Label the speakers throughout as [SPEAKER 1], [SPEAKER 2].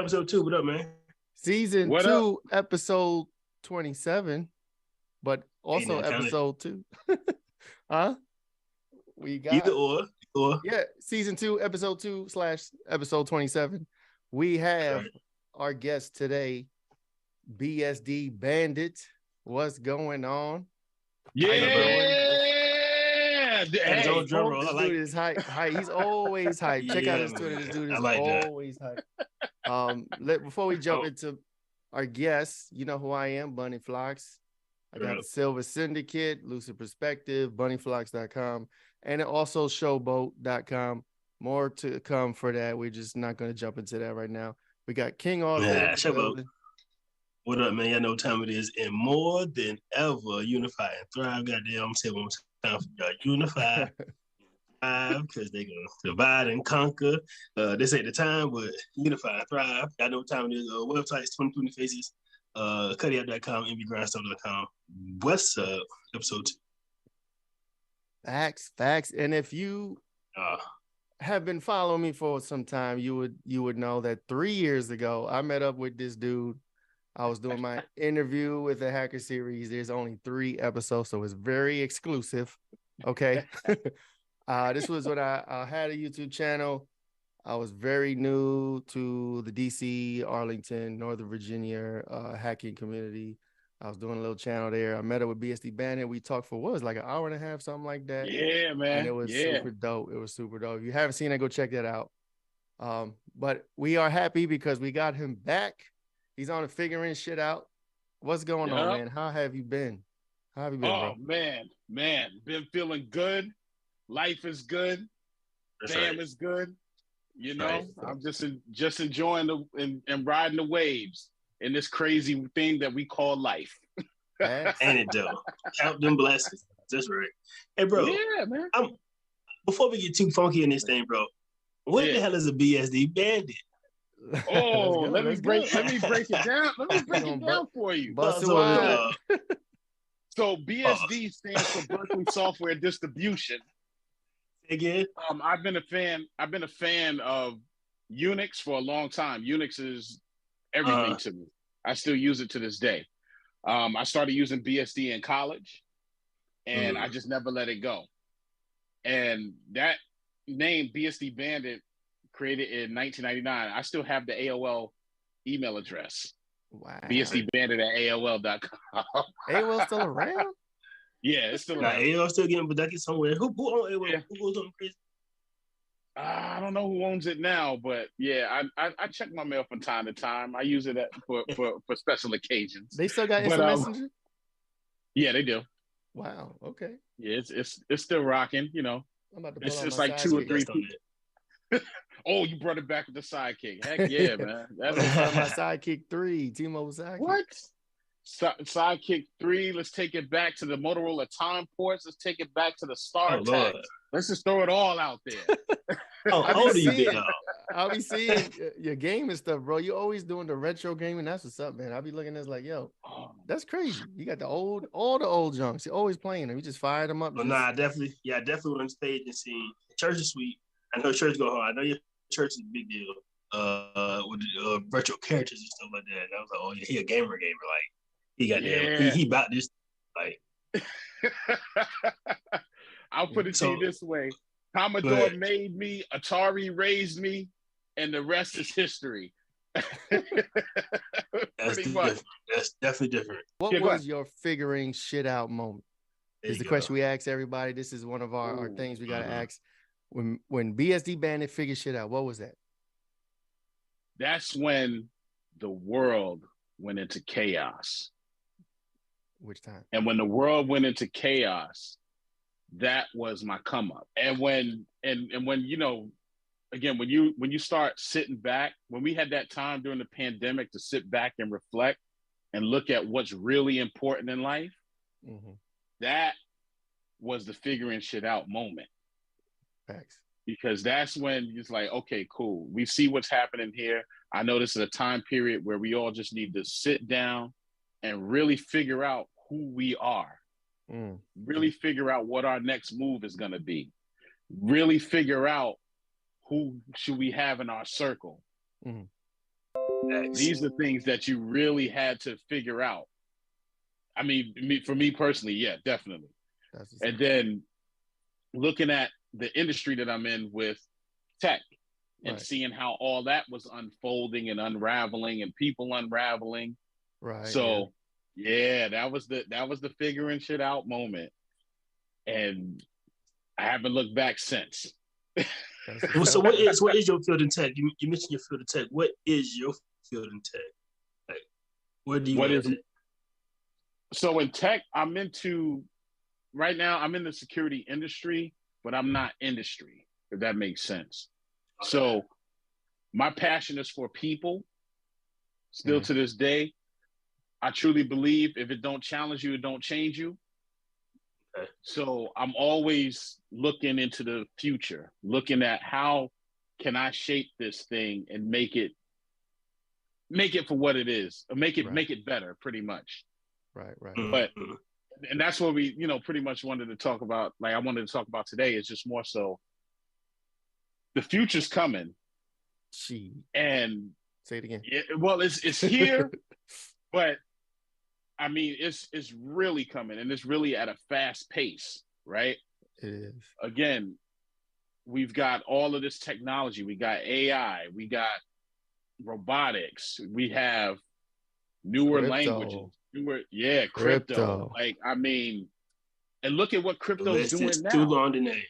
[SPEAKER 1] episode 2. What up, man?
[SPEAKER 2] Season
[SPEAKER 3] What
[SPEAKER 2] 2, episode 27, but also
[SPEAKER 1] Hey,
[SPEAKER 2] episode 2. Huh? We got
[SPEAKER 1] either or.
[SPEAKER 2] Yeah, season 2, episode 2 / episode 27. We have our guest today, BSD Bandit. What's going on?
[SPEAKER 3] Yeah.
[SPEAKER 1] His own drum roll.
[SPEAKER 2] This dude is hype. He's always hype. Check out his Twitter. This dude is always hype. Before we jump into our guests, you know who I am, Bunee Flacs. I got the Silver Syndicate, Lucid Perspective, bunnyflacs.com, and also showboat.com. More to come for that. We're just not going to jump into that right now. We got King all
[SPEAKER 1] day. Showboat. What up, man? Y'all know what time it is. And more than ever, unify and thrive. Goddamn, I'm saying one more time for y'all. Unify because they're going to divide and conquer. This ain't the time, but unify and thrive. Y'all know what time it is. Websites, 2020 Faces, cuttyup.com, mbgrindstone.com. What's up? Episode 2.
[SPEAKER 2] Facts. And if you have been following me for some time, you would know that 3 years ago, I met up with this dude. I was doing my interview with the Hacker series. There's only 3 episodes, so it's very exclusive. Okay. This was when I had a YouTube channel. I was very new to the DC, Arlington, Northern Virginia hacking community. I was doing a little channel there. I met up with BSD Bandit. We talked for like an hour and a half, something like that.
[SPEAKER 3] Yeah, man.
[SPEAKER 2] And it was super dope. It was super dope. If you haven't seen it, go check that out. But we are happy because we got him back. He's on the figuring shit out. What's going on, man? How have you been?
[SPEAKER 3] Oh,
[SPEAKER 2] bro?
[SPEAKER 3] man. Been feeling good. Life is good. Fam is good. You know, I'm just enjoying and riding the waves in this crazy thing that we call life.
[SPEAKER 1] Ain't it though? Count them blessings. That's right. Hey, bro.
[SPEAKER 3] Yeah, man.
[SPEAKER 1] Before we get too funky in this thing, bro, what the hell is a BSD Bandit?
[SPEAKER 3] Oh, let me break it down. Let me break it down for you. So BSD stands for Berkeley Software Distribution.
[SPEAKER 1] Again,
[SPEAKER 3] I've been a fan of Unix for a long time. Unix is everything to me. I still use it to this day. I started using BSD in college, and I just never let it go. And that name, BSD Bandit, created in 1999. I still have the AOL email address.
[SPEAKER 2] Wow.
[SPEAKER 3] BSDBandit@AOL.com.
[SPEAKER 2] AOL still around?
[SPEAKER 3] Yeah, it's still around.
[SPEAKER 1] AOL still getting productive somewhere. Who owns AOL?
[SPEAKER 3] Yeah.
[SPEAKER 1] Who goes on crazy?
[SPEAKER 3] I don't know who owns it now, but yeah, I check my mail from time to time. I use it for special occasions.
[SPEAKER 2] They still got instant messenger?
[SPEAKER 3] Yeah, they do.
[SPEAKER 2] Wow. Okay.
[SPEAKER 3] Yeah, it's still rocking. You know,
[SPEAKER 2] I'm about to
[SPEAKER 3] it's like 2 or 3 people. Oh, you brought it back with the Sidekick. Heck yeah, man.
[SPEAKER 2] That's my Sidekick 3, T-Mobile Sidekick.
[SPEAKER 3] What? Sidekick 3. Let's take it back to the Motorola time ports. Let's take it back to the Star tags. Let's just throw it all out there.
[SPEAKER 2] I'll be seeing your game and stuff, bro. You always doing the retro gaming. That's what's up, man. I'll be looking at this like, yo, that's crazy. You got all the old junks. You're always playing them. You just fired them up.
[SPEAKER 1] Well, I definitely went on stage and seen church is sweet. I know church go hard. I know your church is a big deal with virtual characters and stuff like that. And I was like, oh yeah, he a gamer. Like he got he about this. Like
[SPEAKER 3] I'll put it to you this way: Commodore made me, Atari raised me, and the rest is history.
[SPEAKER 1] That's definitely different.
[SPEAKER 2] What was your figuring shit out moment? Is the question we ask everybody. This is one of our things we gotta ask. When BSD Bandit figured shit out, what was that?
[SPEAKER 3] That's when the world went into chaos.
[SPEAKER 2] Which time?
[SPEAKER 3] And when the world went into chaos, that was my come up. And when you know, again, when you start sitting back, when we had that time during the pandemic to sit back and reflect and look at what's really important in life, that was the figuring shit out moment.
[SPEAKER 2] Thanks.
[SPEAKER 3] Because that's when it's like, okay, cool. We see what's happening here. I know this is a time period where we all just need to sit down and really figure out who we are. Really figure out what our next move is going to be. Really figure out who should we have in our circle. These are things that you really had to figure out. I mean, for me personally, yeah, definitely. And then looking at the industry that I'm in with tech and seeing how all that was unfolding and unraveling and people unraveling.
[SPEAKER 2] Right.
[SPEAKER 3] So yeah, that was the figuring shit out moment. And I haven't looked back since.
[SPEAKER 1] So what is your field in tech? You mentioned your field in tech. What is your field in tech? Like, where do you
[SPEAKER 3] So in tech, right now I'm in the security industry, but I'm not industry, if that makes sense. Okay. So my passion is for people. Still to this day, I truly believe if it don't challenge you, it don't change you. Okay. So I'm always looking into the future, looking at how can I shape this thing and make it for what it is, or make it better, pretty much.
[SPEAKER 2] Right.
[SPEAKER 3] But and that's what we, pretty much wanted to talk about. Like I wanted to talk about today is just more so the future's coming. And
[SPEAKER 2] say it again.
[SPEAKER 3] Well, it's here, but I mean, it's really coming, and it's really at a fast pace, right?
[SPEAKER 2] It is.
[SPEAKER 3] Again, we've got all of this technology. We got AI. We got robotics. We have newer languages. Crypto. Like, I mean, and look at what crypto's doing now.
[SPEAKER 1] Too long to name.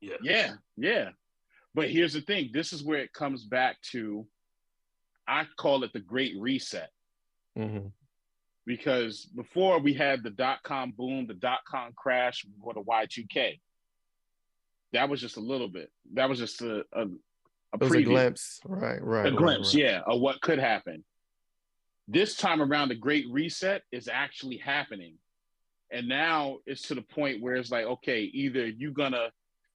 [SPEAKER 3] Yeah. But here's the thing. This is where it comes back to, I call it the Great Reset. Because before we had the dot-com boom, the dot-com crash, or the Y2K. That was just a little bit. That was just a preview.
[SPEAKER 2] A glimpse. Right.
[SPEAKER 3] A glimpse, of what could happen. This time around, the Great Reset is actually happening. And now it's to the point where it's like, okay, either you're going to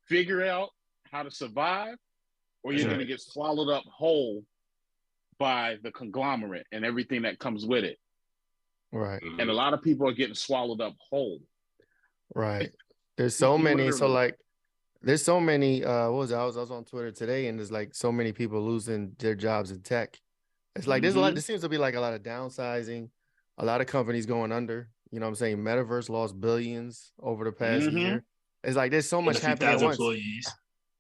[SPEAKER 3] figure out how to survive, or you're going to get swallowed up whole by the conglomerate and everything that comes with it.
[SPEAKER 2] Right.
[SPEAKER 3] And a lot of people are getting swallowed up whole.
[SPEAKER 2] Right. There's so many. So like, there's so many. I was on Twitter today, and there's like so many people losing their jobs in tech. It's like there's a lot. There seems to be like a lot of downsizing, a lot of companies going under. You know what I'm saying? Metaverse lost billions over the past year. It's like there's so much happening at once.
[SPEAKER 1] Employees.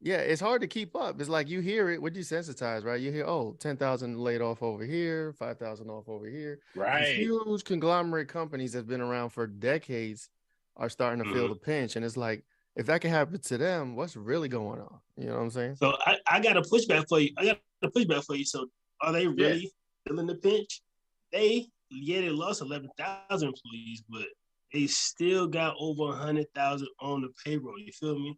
[SPEAKER 2] Yeah, it's hard to keep up. It's like you hear it, we're desensitized, right? You hear, 10,000 laid off over here, 5,000 off over here.
[SPEAKER 3] Right.
[SPEAKER 2] These huge conglomerate companies that have been around for decades are starting to feel the pinch. And it's like, if that can happen to them, what's really going on? You know what I'm saying?
[SPEAKER 1] So I got a pushback for you. So are they really feeling the pinch? They lost 11,000 employees, but they still got over 100,000 on the payroll. You feel me?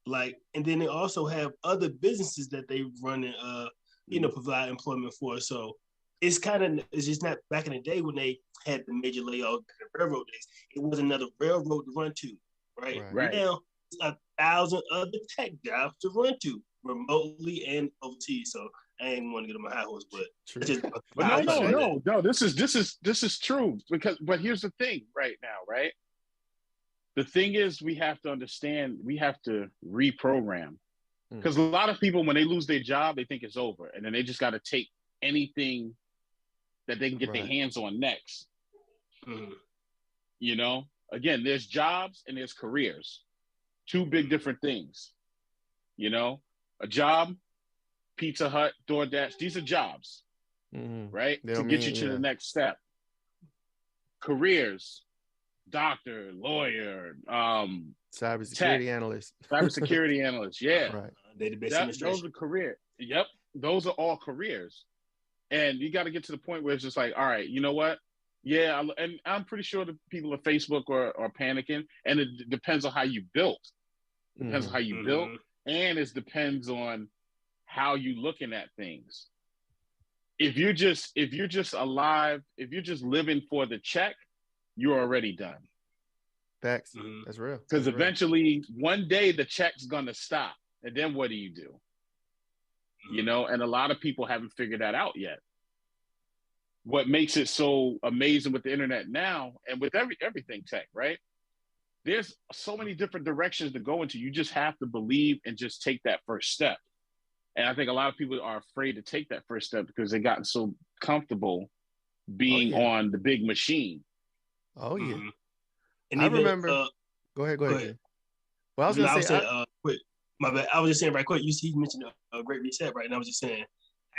[SPEAKER 1] Like, and then they also have other businesses that they run and provide employment for. So it's just not back in the day when they had the major layoffs in the railroad days. It was another railroad to run to, right? Now it's 1,000 other tech jobs to run to remotely and OT. So I ain't want to get on my high horse, but
[SPEAKER 3] no. This is true but here's the thing right now, right? The thing is, we have to understand, we have to reprogram. Because a lot of people, when they lose their job, they think it's over. And then they just got to take anything that they can get their hands on next. Again, there's jobs and there's careers. Two big different things. A job, Pizza Hut, DoorDash, these are jobs, right? To get you to the next step. Careers, doctor, lawyer,
[SPEAKER 2] cybersecurity analyst.
[SPEAKER 3] Cybersecurity analyst,
[SPEAKER 1] Database administration.
[SPEAKER 3] Those are careers. Yep, those are all careers. And you got to get to the point where it's just like, all right, you know what? Yeah, and I'm pretty sure the people at Facebook are panicking, and it depends on how you built. Depends on how you built, and it depends on how you looking at things. If you're just alive, if you're just living for the check, you're already done.
[SPEAKER 2] Facts. That's real.
[SPEAKER 3] Because eventually, one day the check's gonna stop, and then what do you do? And a lot of people haven't figured that out yet. What makes it so amazing with the internet now, and with everything tech, right? There's so many different directions to go into. You just have to believe and just take that first step. And I think a lot of people are afraid to take that first step because they've gotten so comfortable being on the big machine.
[SPEAKER 2] Oh yeah.
[SPEAKER 1] Mm-hmm. And
[SPEAKER 2] I
[SPEAKER 1] even,
[SPEAKER 2] remember. Go ahead. Well, I was gonna say,
[SPEAKER 1] quick. My bad. I was just saying right quick. You mentioned a great reset, right? And I was just saying,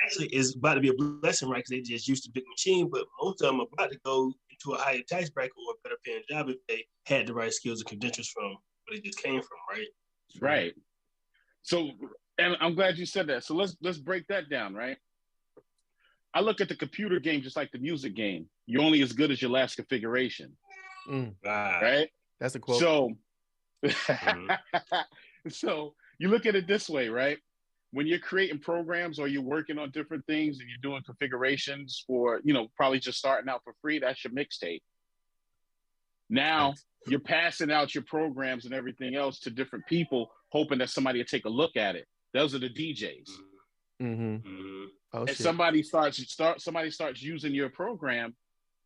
[SPEAKER 1] actually, it's about to be a blessing, right? Because they just used the big machine, but most of them are about to go into a higher tax bracket or a better paying job if they had the right skills and credentials from where they just came from, right?
[SPEAKER 3] Right. So, and I'm glad you said that. So let's break that down, right? I look at the computer game just like the music game. You're only as good as your last configuration. Right?
[SPEAKER 2] That's a quote.
[SPEAKER 3] So, so you look at it this way, right? When you're creating programs or you're working on different things and you're doing configurations for, probably just starting out for free, that's your mixtape. Now you're passing out your programs and everything else to different people, hoping that somebody will take a look at it. Those are the DJs.
[SPEAKER 2] Mm-hmm.
[SPEAKER 3] Oh, and somebody starts using your program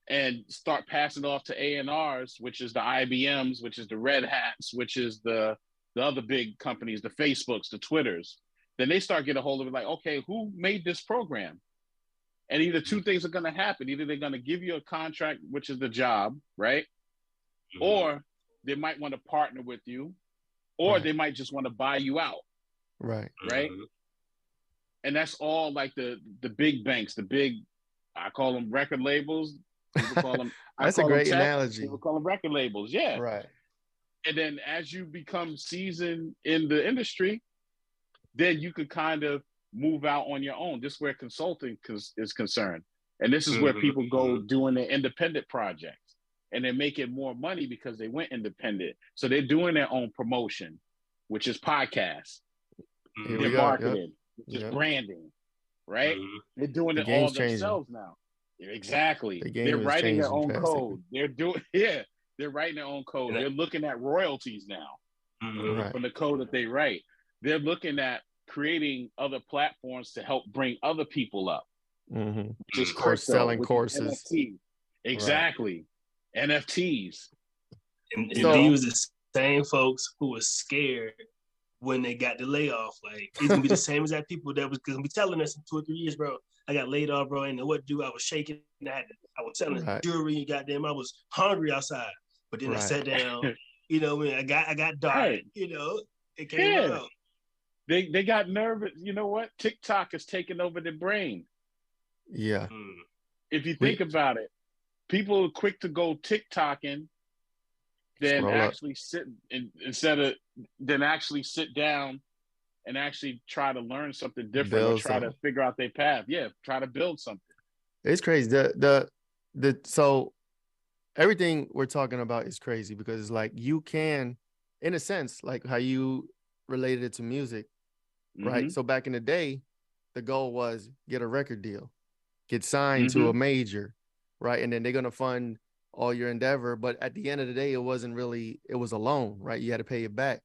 [SPEAKER 3] and start passing it off to A&Rs, which is the IBMs, which is the Red Hats, which is the other big companies, the Facebooks, the Twitters. Then they start getting a hold of it like, okay, who made this program? And either two things are going to happen. Either they're going to give you a contract, which is the job, right? Or they might want to partner with you, or they might just want to buy you out.
[SPEAKER 2] Right.
[SPEAKER 3] And that's all like the big banks, the big, I call them record labels. People call them.
[SPEAKER 2] That's a great analogy.
[SPEAKER 3] People call them record labels. Yeah.
[SPEAKER 2] Right.
[SPEAKER 3] And then as you become seasoned in the industry, then you could kind of move out on your own. This is where consulting is concerned. And this is where people go doing their independent projects. And they're making more money because they went independent. So they're doing their own promotion, which is podcasts. They're marketing, which is branding, right? They're doing it all themselves now. Exactly. They're writing their own code. They're writing their own code. They're looking at royalties now from the code that they write. They're looking at creating other platforms to help bring other people up. Which is crypto,
[SPEAKER 2] selling courses.
[SPEAKER 3] NFT. Exactly. Right. NFTs.
[SPEAKER 1] And these was the same folks who were scared when they got the layoff. Like, it's gonna be the same as that people that was gonna be telling us in 2 or 3 years, bro. I got laid off, bro. I didn't know what to do. I was shaking. I was selling jewelry. Goddamn, I was hungry outside. But then I sat down. I got dark. It came out.
[SPEAKER 3] They got nervous. You know what? TikTok is taking over their brain.
[SPEAKER 2] Yeah.
[SPEAKER 3] If you think about it, people are quick to go TikToking than actually sit down and actually try to learn something different or try to figure out their path. Yeah, try to build something.
[SPEAKER 2] It's crazy. So everything we're talking about is crazy because it's like you can, in a sense, like how you related it to music, right? So back in the day, the goal was get a record deal, get signed to a major, right? And then they're going to fund all your endeavor. But at the end of the day, it was a loan, right? You had to pay it back.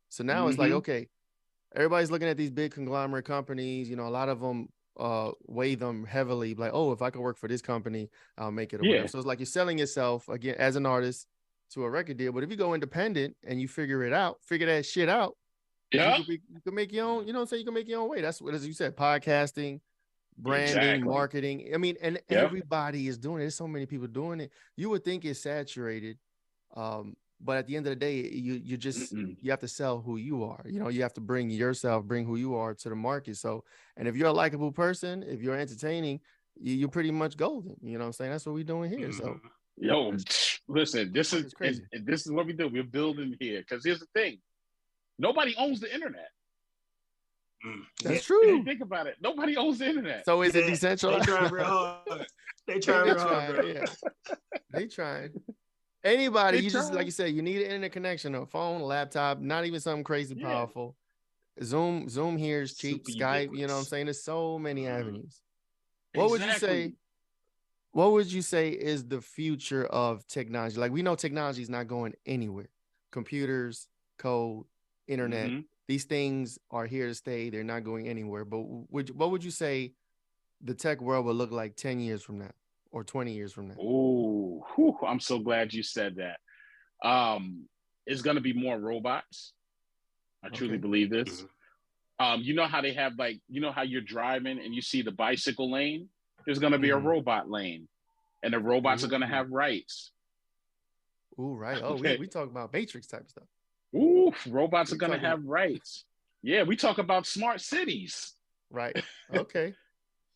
[SPEAKER 2] So now it's like, okay, everybody's looking at these big conglomerate companies, a lot of them weigh them heavily, like, oh, if I could work for this company, I'll make it. Whatever. So it's like you're selling yourself again as an artist to a record deal. But if you go independent and you figure that shit out, you can make your own, you can make your own way. That's what, as you said, podcasting, branding, marketing. I mean, and everybody is doing it. There's so many people doing it. You would think it's saturated. But at the end of the day, you just you have to sell who you are. You have to bring who you are to the market. So, and if you're a likable person, if you're entertaining, you're pretty much golden. You know what I'm saying? That's what we're doing here. So,
[SPEAKER 3] listen, this is crazy. This is what we do. We're building here because here's the thing: nobody owns the internet.
[SPEAKER 2] That's true.
[SPEAKER 3] If you think about it, nobody owns the internet.
[SPEAKER 2] So is it decentralized?
[SPEAKER 1] They trying real hard. They trying real hard, bro. Yeah.
[SPEAKER 2] They trying. Anybody, you just, like you said, you need an internet connection, a phone, a laptop, not even something crazy powerful. Zoom here is cheap. Skype, you know what I'm saying? There's so many avenues. What would you say is the future of technology? Like, we know technology is not going anywhere. Computers, code, internet, these things are here to stay. They're not going anywhere. But what would you say the tech world will look like 10 years from now or 20 years from now?
[SPEAKER 3] Oh, I'm so glad you said that. It's going to be more robots. I truly believe this. You know how they have like, you know how you're driving and you see the bicycle lane? There's going to be a robot lane, and the robots are going to have rights.
[SPEAKER 2] Ooh, right. Oh, we talk about Matrix type stuff.
[SPEAKER 3] Ooh, robots are going to have rights. Yeah, we talk about smart cities.
[SPEAKER 2] Right. Okay.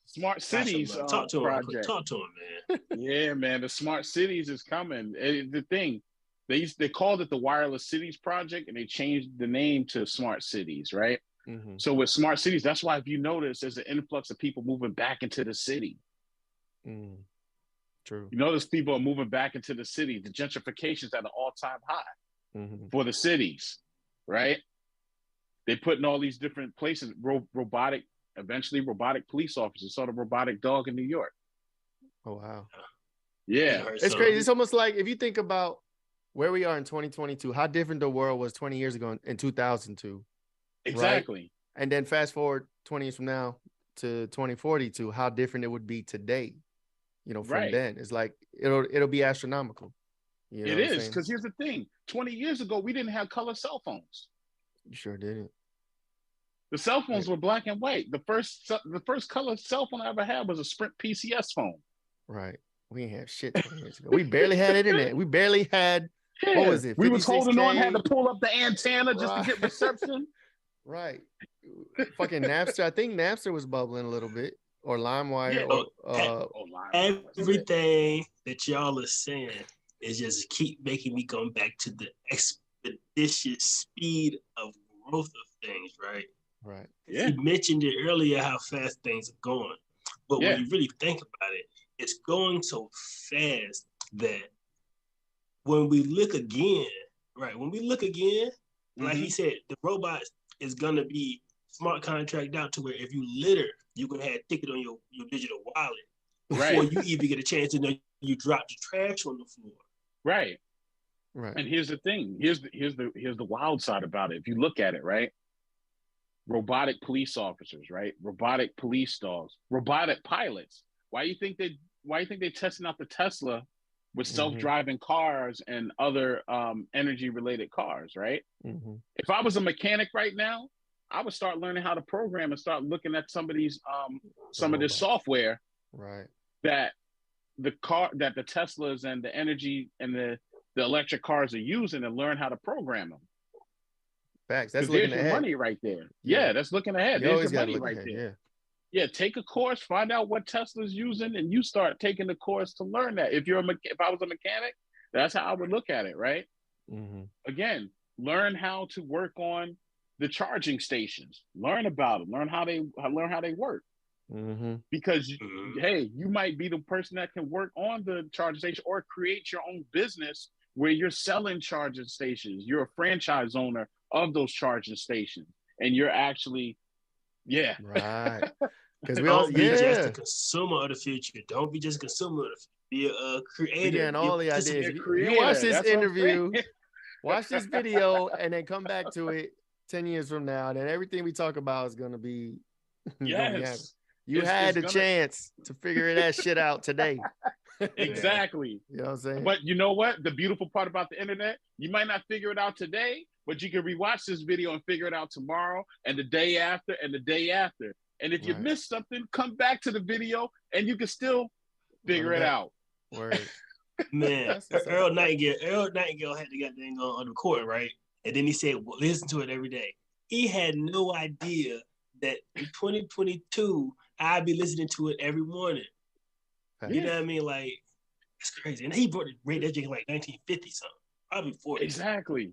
[SPEAKER 3] Smart cities
[SPEAKER 1] talk to
[SPEAKER 3] project.
[SPEAKER 1] Talk to him, man.
[SPEAKER 3] Yeah, man. The smart cities is coming. The thing, they called it the Wireless Cities Project, and they changed the name to Smart Cities, right? Mm-hmm. So with smart cities, that's why if you notice, there's an influx of people moving back into the city.
[SPEAKER 2] True.
[SPEAKER 3] You notice people are moving back into the city. The gentrification is at an all-time high for the cities, right? They're putting all these different places, eventually robotic police officers. Saw the robotic dog in New York.
[SPEAKER 2] Oh, wow.
[SPEAKER 3] Yeah.
[SPEAKER 2] It's crazy. It's almost like if you think about where we are in 2022, how different the world was 20 years ago in 2002.
[SPEAKER 3] Exactly.
[SPEAKER 2] Right? And then fast forward 20 years from now to 2042, how different it would be today, you know, from then. It's like, it'll be astronomical. You know
[SPEAKER 3] it is, because here's the thing. 20 years ago, we didn't have color cell phones.
[SPEAKER 2] You sure didn't.
[SPEAKER 3] The cell phones were black and white. The first color cell phone I ever had was a Sprint PCS phone.
[SPEAKER 2] Right. We didn't have shit 20 years ago. We barely had internet. We barely had, what was it?
[SPEAKER 3] We was holding on, had to pull up the antenna just to get reception.
[SPEAKER 2] Right. Fucking Napster. I think Napster was bubbling a little bit. Or LimeWire.
[SPEAKER 1] Everything that y'all are saying is just keep making me come back to the expeditious speed of growth of things, right?
[SPEAKER 2] Right.
[SPEAKER 1] Yeah. You mentioned it earlier how fast things are going. But when you really think about it, it's going so fast that when we look again, like he said, the robots is gonna be smart contract out to where if you litter, you can have a ticket on your digital wallet before you even get a chance to know you dropped the trash on the floor.
[SPEAKER 3] Right. And here's the thing. Here's the wild side about it. If you look at it, right? Robotic police officers, right? Robotic police dogs, robotic pilots. Why do you think they're testing out the Tesla with self-driving cars and other energy-related cars, right? If I was a mechanic right now, I would start learning how to program and start looking at some of this software,
[SPEAKER 2] right?
[SPEAKER 3] That the Teslas and the energy and the electric cars are using, and learn how to program them.
[SPEAKER 2] Facts. That's looking ahead.
[SPEAKER 3] Your money right there. Yeah, that's looking ahead. There's your money right there. Yeah, take a course, find out what Tesla's using, and you start taking the course to learn that. If I was a mechanic, that's how I would look at it, right? Again, learn how to work on the charging stations. Learn about them. Learn how they work. Because hey, you might be the person that can work on the charging station or create your own business where you're selling charging stations. You're a franchise owner of those charging stations, and you're actually
[SPEAKER 2] right. Because we
[SPEAKER 1] don't be just a consumer of the future. Don't be just a consumer of the future. Be a creator.
[SPEAKER 2] Again, all the ideas. You watch this interview, watch this video, and then come back to it 10 years from now, and then everything we talk about is going to be you had the chance to figure that shit out today.
[SPEAKER 3] Exactly.
[SPEAKER 2] You know what I'm saying?
[SPEAKER 3] But you know what? The beautiful part about the internet, you might not figure it out today, but you can rewatch this video and figure it out tomorrow and the day after and the day after. And if you missed something, come back to the video and you can still figure it out.
[SPEAKER 2] Word.
[SPEAKER 1] Man, Earl Nightingale had the goddamn on the court, right? And then he said, well, listen to it every day. He had no idea that in 2022, I'd be listening to it every morning. You know what I mean? Like, it's crazy. And he brought the radio in like 1950 something, probably 40.
[SPEAKER 3] Exactly.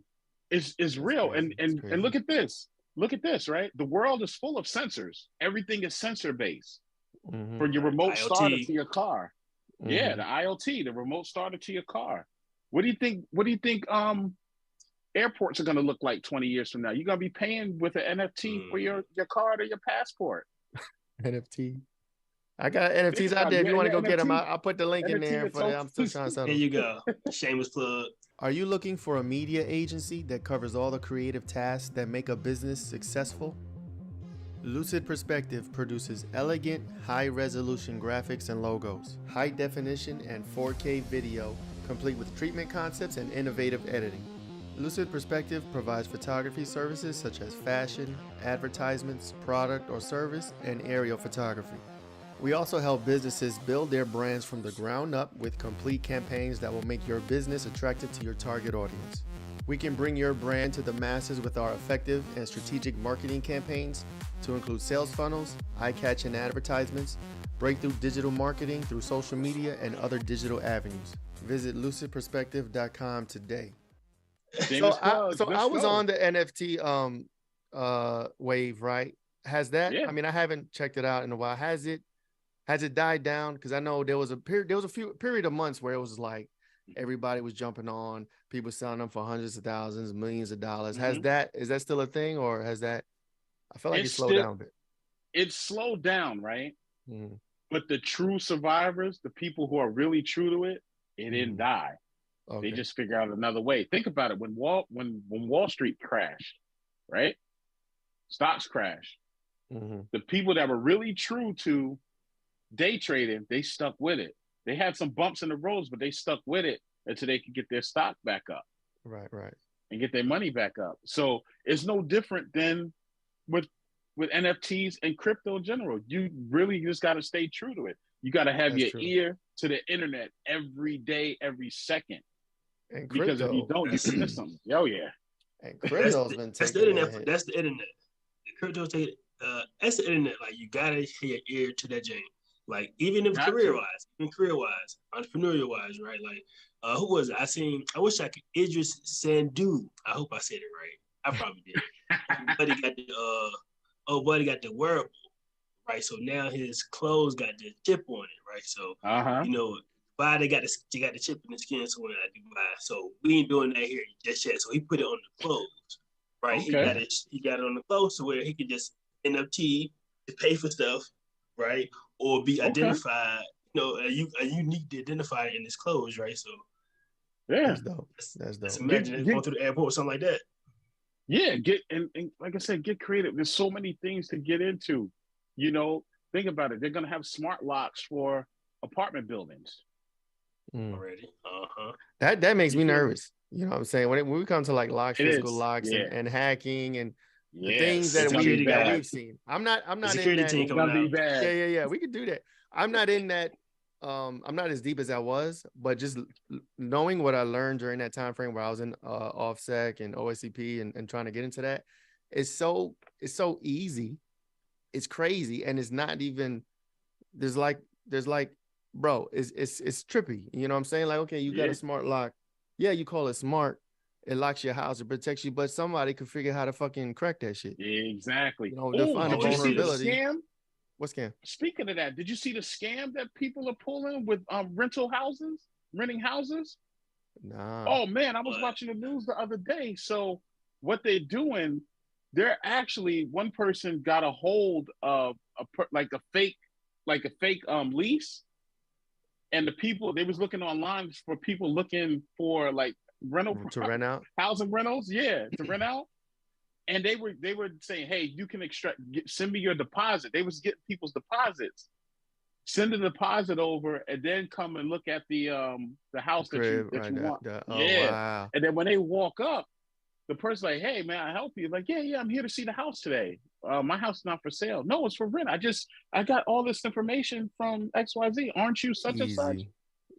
[SPEAKER 3] It's real. And look at this. Look at this, right? The world is full of sensors. Everything is sensor based. From your remote starter to your car. Yeah, the IoT, the remote starter to your car. What do you think airports are going to look like 20 years from now? You're going to be paying with an NFT for your card or your passport.
[SPEAKER 2] NFT. I got NFTs out there. If you want to go get them, I'll put the link in there for that. I'm still trying to sell them.
[SPEAKER 1] There you go. Shameless plug.
[SPEAKER 2] Are you looking for a media agency that covers all the creative tasks that make a business successful? Lucid Perspective produces elegant, high-resolution graphics and logos, high-definition and 4K video, complete with treatment concepts and innovative editing. Lucid Perspective provides photography services such as fashion, advertisements, product or service, and aerial photography. We also help businesses build their brands from the ground up with complete campaigns that will make your business attractive to your target audience. We can bring your brand to the masses with our effective and strategic marketing campaigns to include sales funnels, eye-catching advertisements, breakthrough digital marketing through social media, and other digital avenues. Visit lucidperspective.com today. So I was on the NFT wave, right? Has that? Yeah. I mean, I haven't checked it out in a while. Has it died down? Because I know there was a period of months where it was like everybody was jumping on, people selling them for hundreds of thousands, millions of dollars. Mm-hmm. Is that still a thing, or has that? I feel like it's slowed down a bit.
[SPEAKER 3] It's slowed down, right? Mm-hmm. But the true survivors, the people who are really true to it, it didn't die. Okay. They just figure out another way. Think about it. When Wall Street crashed, right? Stocks crashed. Mm-hmm. The people that were really true to day trading, they stuck with it. They had some bumps in the roads, but they stuck with it until they could get their stock back up.
[SPEAKER 2] Right.
[SPEAKER 3] And get their money back up. So it's no different than with NFTs and crypto in general. You really just got to stay true to it. You got to have ear to the internet every day, every second.
[SPEAKER 2] And crypto,
[SPEAKER 3] because if you don't, you can miss something. Oh yeah.
[SPEAKER 2] And crypto's been
[SPEAKER 1] that's the internet. That's the internet. The crypto that's the internet. Like you gotta have your ear to that game. Like even if career wise, entrepreneurial wise, right? Like who was it? I wish I could Idris Sandu. I hope I said it right. I probably did. Buddy got the wearable, right? So now his clothes got the chip on it, right? So you know, they got the chip in the skin, so when I do buy. So we ain't doing that here just yet. So he put it on the clothes, right? Okay. He got it on the clothes to where he could just NFT to pay for stuff, right? Or be identified, you know, a unique identifier in his clothes, right? So
[SPEAKER 2] yeah, that's dope.
[SPEAKER 1] Let's imagine going through the airport or something like that.
[SPEAKER 3] Yeah, and like I said, get creative. There's so many things to get into. You know, think about it. They're gonna have smart locks for apartment buildings
[SPEAKER 1] already.
[SPEAKER 2] That makes me nervous. You know what I'm saying? When we come to like locks, physical locks, and hacking and the things that we've seen. I'm not in that. Yeah. We could do that. I'm not in that. I'm not as deep as I was, but just knowing what I learned during that time frame where I was in OffSec and OSCP and trying to get into that, it's so easy. It's crazy, and it's not even. There's like, bro, it's trippy. You know what I'm saying? Like, okay, you got a smart lock. Yeah, you call it smart. It locks your house, it protects you, but somebody could figure out how to fucking crack that shit.
[SPEAKER 3] Exactly.
[SPEAKER 2] You know, they'll find a vulnerability.
[SPEAKER 3] Scam?
[SPEAKER 2] What scam?
[SPEAKER 3] Speaking of that, did you see the scam that people are pulling with renting houses?
[SPEAKER 2] Nah.
[SPEAKER 3] Oh man, I was watching the news the other day. So what they're doing, they're actually, one person got a hold of a fake lease, and the people, they was looking online for people looking for like
[SPEAKER 2] to rent out
[SPEAKER 3] housing rentals, to rent out. And they were saying, hey, you can send me your deposit. They was getting people's deposits. Send the deposit over and then come and look at the house that you want.
[SPEAKER 2] Wow.
[SPEAKER 3] And then when they walk up, the person's like, hey man, I help you. Like, yeah, I'm here to see the house today. My house is not for sale. No, it's for rent. I got all this information from XYZ. Aren't you such and such?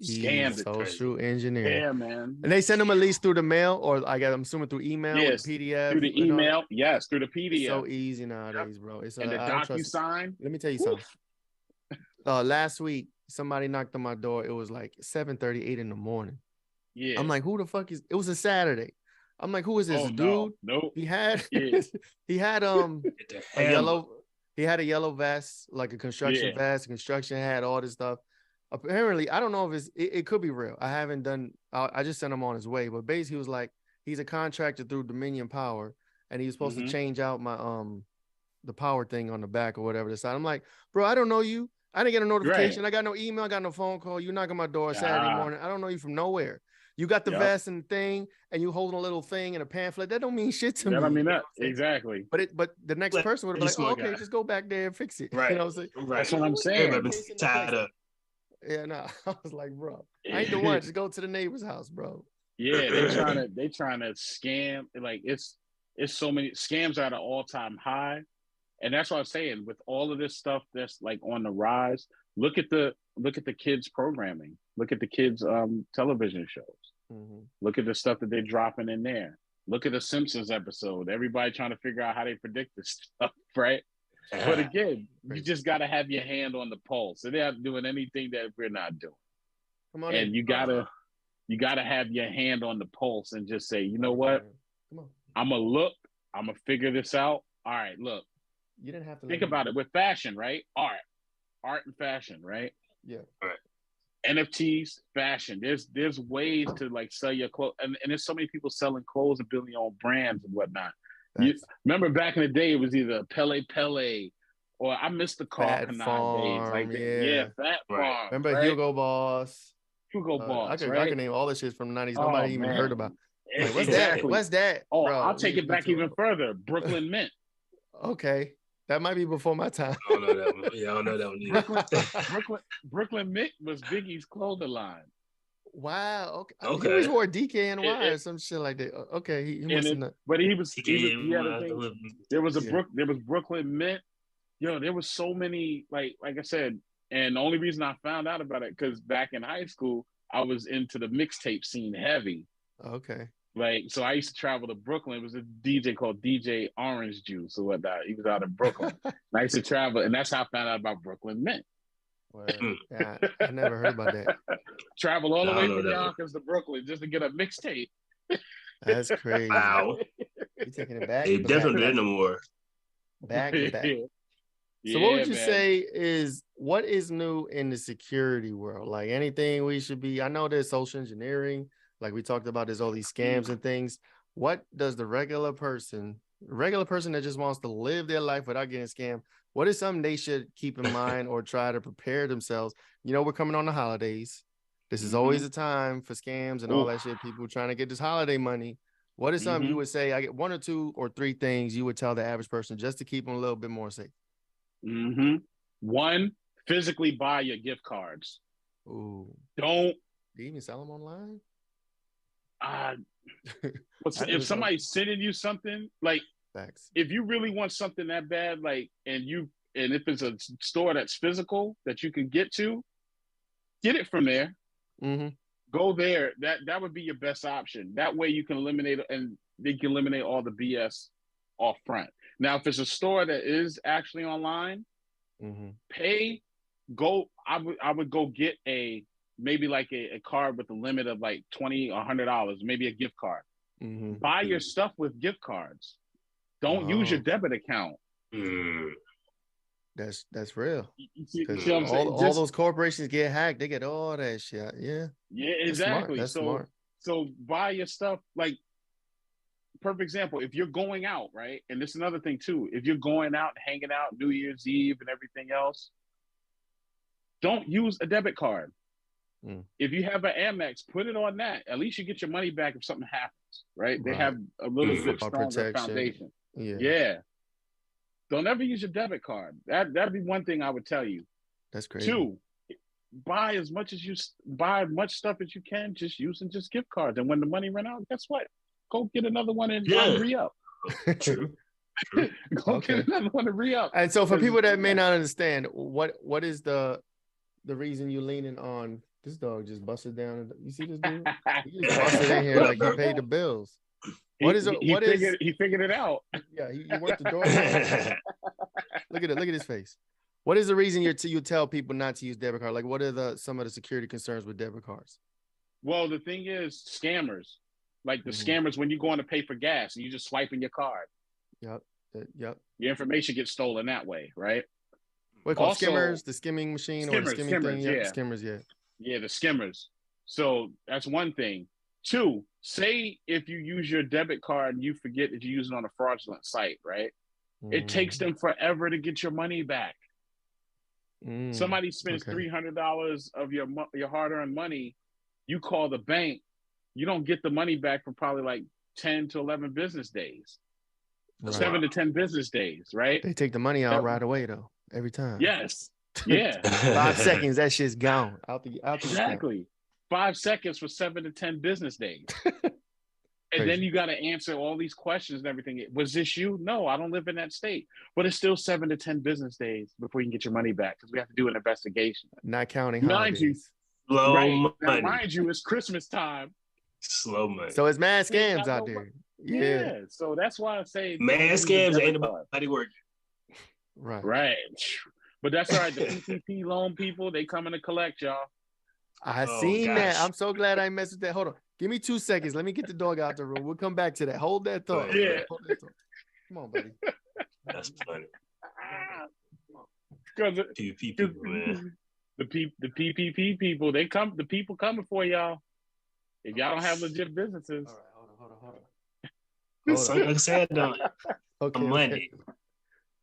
[SPEAKER 3] Scammed it.
[SPEAKER 2] Social engineering.
[SPEAKER 3] Yeah, man.
[SPEAKER 2] And they send them a lease through the mail, or I'm assuming through email,
[SPEAKER 3] yes,
[SPEAKER 2] with PDF.
[SPEAKER 3] Through the email, yes, through the PDF.
[SPEAKER 2] It's so easy nowadays, bro. It's
[SPEAKER 3] and the DocuSign.
[SPEAKER 2] Let me tell you something. Last week, somebody knocked on my door. It was like 7:30, 8 in the morning.
[SPEAKER 3] Yeah.
[SPEAKER 2] I'm like, who the fuck is? It was a Saturday. I'm like, who is this dude?
[SPEAKER 3] No.
[SPEAKER 2] He had he had a yellow vest, like a construction vest, a construction hat, all this stuff. Apparently, I don't know if it could be real. I haven't done. I just sent him on his way. But basically, he was like, he's a contractor through Dominion Power, and he was supposed to change out my the power thing on the back or whatever the side. I'm like, bro, I don't know you. I didn't get a notification. Right. I got no email. I got no phone call. You knock on my door Saturday morning. I don't know you from nowhere. You got the vest and thing, and you holding a little thing and a pamphlet. That don't mean shit to me.
[SPEAKER 3] I mean that exactly.
[SPEAKER 2] But the next person would be like, okay, just go back there and fix it.
[SPEAKER 1] Right.
[SPEAKER 2] You know what I'm saying?
[SPEAKER 3] Right. That's what I'm saying.
[SPEAKER 1] Tied up.
[SPEAKER 2] Yeah, no. I was like, bro, I ain't the one. Just go to the neighbor's house, bro.
[SPEAKER 3] Yeah, they trying to scam. Like it's so many scams are at an all-time high. And that's what I'm saying. With all of this stuff that's like on the rise, look at the kids programming. Look at the kids television shows. Mm-hmm. Look at the stuff that they're dropping in there. Look at the Simpsons episode. Everybody trying to figure out how they predict this stuff, right? But again, you just got to have your hand on the pulse. So they're not doing anything that we're not doing. Come on, and you gotta have your hand on the pulse and just say, you know what? Come on. I'm gonna look. I'm gonna figure this out. All right, look.
[SPEAKER 2] You didn't have to
[SPEAKER 3] think about it with fashion, right? Art and fashion, right?
[SPEAKER 2] Yeah.
[SPEAKER 1] Right.
[SPEAKER 3] NFTs, fashion. There's ways to like sell your clothes, and there's so many people selling clothes and building their own brands and whatnot. You remember back in the day, it was either Pele, or I missed the Carl Canard days, like Fat Farm.
[SPEAKER 2] Remember
[SPEAKER 3] right?
[SPEAKER 2] Hugo Boss.
[SPEAKER 3] Boss.
[SPEAKER 2] I can name all this shit from the 90s. Nobody even heard about. Like, what's
[SPEAKER 3] exactly.
[SPEAKER 2] that? What's that?
[SPEAKER 3] Oh, bro, I'll take it back even further. Brooklyn Mint.
[SPEAKER 2] Okay. That might be before my time.
[SPEAKER 1] I don't know that one. Yeah, I don't know that
[SPEAKER 3] one either. Brooklyn Mint was Biggie's clothing line.
[SPEAKER 2] Wow. Okay. He was wore DKNY or some shit like that. Okay. He must have.
[SPEAKER 3] But he had a thing. There was Brooklyn Mint. Yo, there was so many, like I said, and the only reason I found out about it, because back in high school, I was into the mixtape scene heavy.
[SPEAKER 2] Okay.
[SPEAKER 3] Like, so I used to travel to Brooklyn. It was a DJ called DJ Orange Juice or whatnot. He was out of Brooklyn. And I used to travel, and that's how I found out about Brooklyn Mint.
[SPEAKER 2] Well, yeah, I never heard about that.
[SPEAKER 3] Travel all the way from Yonkers to Brooklyn just to get a mixtape.
[SPEAKER 2] That's crazy.
[SPEAKER 1] Wow.
[SPEAKER 2] You taking it back?
[SPEAKER 1] It definitely didn't no more.
[SPEAKER 2] Back to back. So what would you say is what is new in the security world? Like anything we should be, I know there's social engineering, like we talked about, there's all these scams and things. What does the regular person that just wants to live their life without getting scammed, what is something they should keep in mind or try to prepare themselves? You know, we're coming on the holidays. This is always a time for scams and all that shit. People trying to get this holiday money. What is something you would say? I get 1 or 2 or 3 things you would tell the average person just to keep them a little bit more safe.
[SPEAKER 3] 1, physically buy your gift cards.
[SPEAKER 2] Ooh.
[SPEAKER 3] Do
[SPEAKER 2] you even sell them online?
[SPEAKER 3] If somebody's sending you something, like
[SPEAKER 2] Facts.
[SPEAKER 3] If you really want something that bad, like, and if it's a store that's physical that you can get to, get it from there. Go there. That would be your best option. That way you can eliminate, and they can eliminate all the BS off front. Now, if it's a store that is actually online, I would go get maybe like a card with a limit of like $20 or $100, maybe a gift card. Buy your stuff with gift cards. Don't use your debit account.
[SPEAKER 2] That's real.
[SPEAKER 3] All
[SPEAKER 2] those corporations get hacked. They get all that shit. Yeah.
[SPEAKER 3] Yeah, exactly.
[SPEAKER 2] That's smart.
[SPEAKER 3] So buy your stuff. Like, perfect example, if you're going out, right? And this is another thing too. If you're going out, hanging out, New Year's Eve and everything else, don't use a debit card. If you have an Amex, put it on that. At least you get your money back if something happens, right? They have a little bit stronger foundation. Yeah. Don't ever use your debit card. That'd be one thing I would tell you.
[SPEAKER 2] That's crazy.
[SPEAKER 3] 2, buy as much stuff as you can, just using just gift cards. And when the money run out, guess what? Go get another one and re-up.
[SPEAKER 1] True.
[SPEAKER 3] Get another one and re-up.
[SPEAKER 2] And so for people that may not understand, what is the reason you leaning on? This dog just busted down. You see this dude? He just busted in here like he paid the bills. He
[SPEAKER 3] figured it out.
[SPEAKER 2] Yeah, he worked the door. Look at his face. What is the reason you tell people not to use debit card? Like, what are some of the security concerns with debit cards?
[SPEAKER 3] Well, the thing is, scammers. Like the scammers, when you go on to pay for gas and you just swiping your card.
[SPEAKER 2] Yep.
[SPEAKER 3] Your information gets stolen that way, right?
[SPEAKER 2] What called skimmers? The skimming machine or the skimming thing?
[SPEAKER 3] Yeah.
[SPEAKER 2] Skimmers, yeah.
[SPEAKER 3] Yeah, the skimmers. So that's one thing. 2, say if you use your debit card and you forget that you use it on a fraudulent site, right? It takes them forever to get your money back. Somebody spends $300 of your hard-earned money. You call the bank, you don't get the money back for probably like 10 to 11 business days. Right. 7 to 10 business days, right?
[SPEAKER 2] They take the money out right away though, every time.
[SPEAKER 3] Yes. Yeah.
[SPEAKER 2] 5 seconds, that shit's gone. Out the
[SPEAKER 3] exactly. 5 seconds for 7 to 10 business days. And then you got to answer all these questions and everything. Was this you? No, I don't live in that state. But it's still 7 to 10 business days before you can get your money back because we have to do an investigation.
[SPEAKER 2] Not counting holidays.
[SPEAKER 1] Slow money.
[SPEAKER 3] Now, mind you, it's Christmas time.
[SPEAKER 1] Slow money.
[SPEAKER 2] So it's mad scams out there.
[SPEAKER 3] Yeah. So that's why I say
[SPEAKER 1] mad scams ain't nobody working.
[SPEAKER 3] Right. But that's all right. The PPP loan people, they coming to collect, y'all.
[SPEAKER 2] I seen that. I'm so glad I messed with that. Hold on. Give me 2 seconds. Let me get the dog out the room. We'll come back to that. Hold that thought.
[SPEAKER 3] Yeah.
[SPEAKER 2] Hold that thought. Come on, buddy.
[SPEAKER 1] That's funny.
[SPEAKER 3] Because
[SPEAKER 1] PPP people, man.
[SPEAKER 3] The PPP people, they come. The people coming for y'all. If y'all don't have legit businesses.
[SPEAKER 2] All right, hold on.
[SPEAKER 1] Like I said,
[SPEAKER 2] Okay,
[SPEAKER 1] Monday.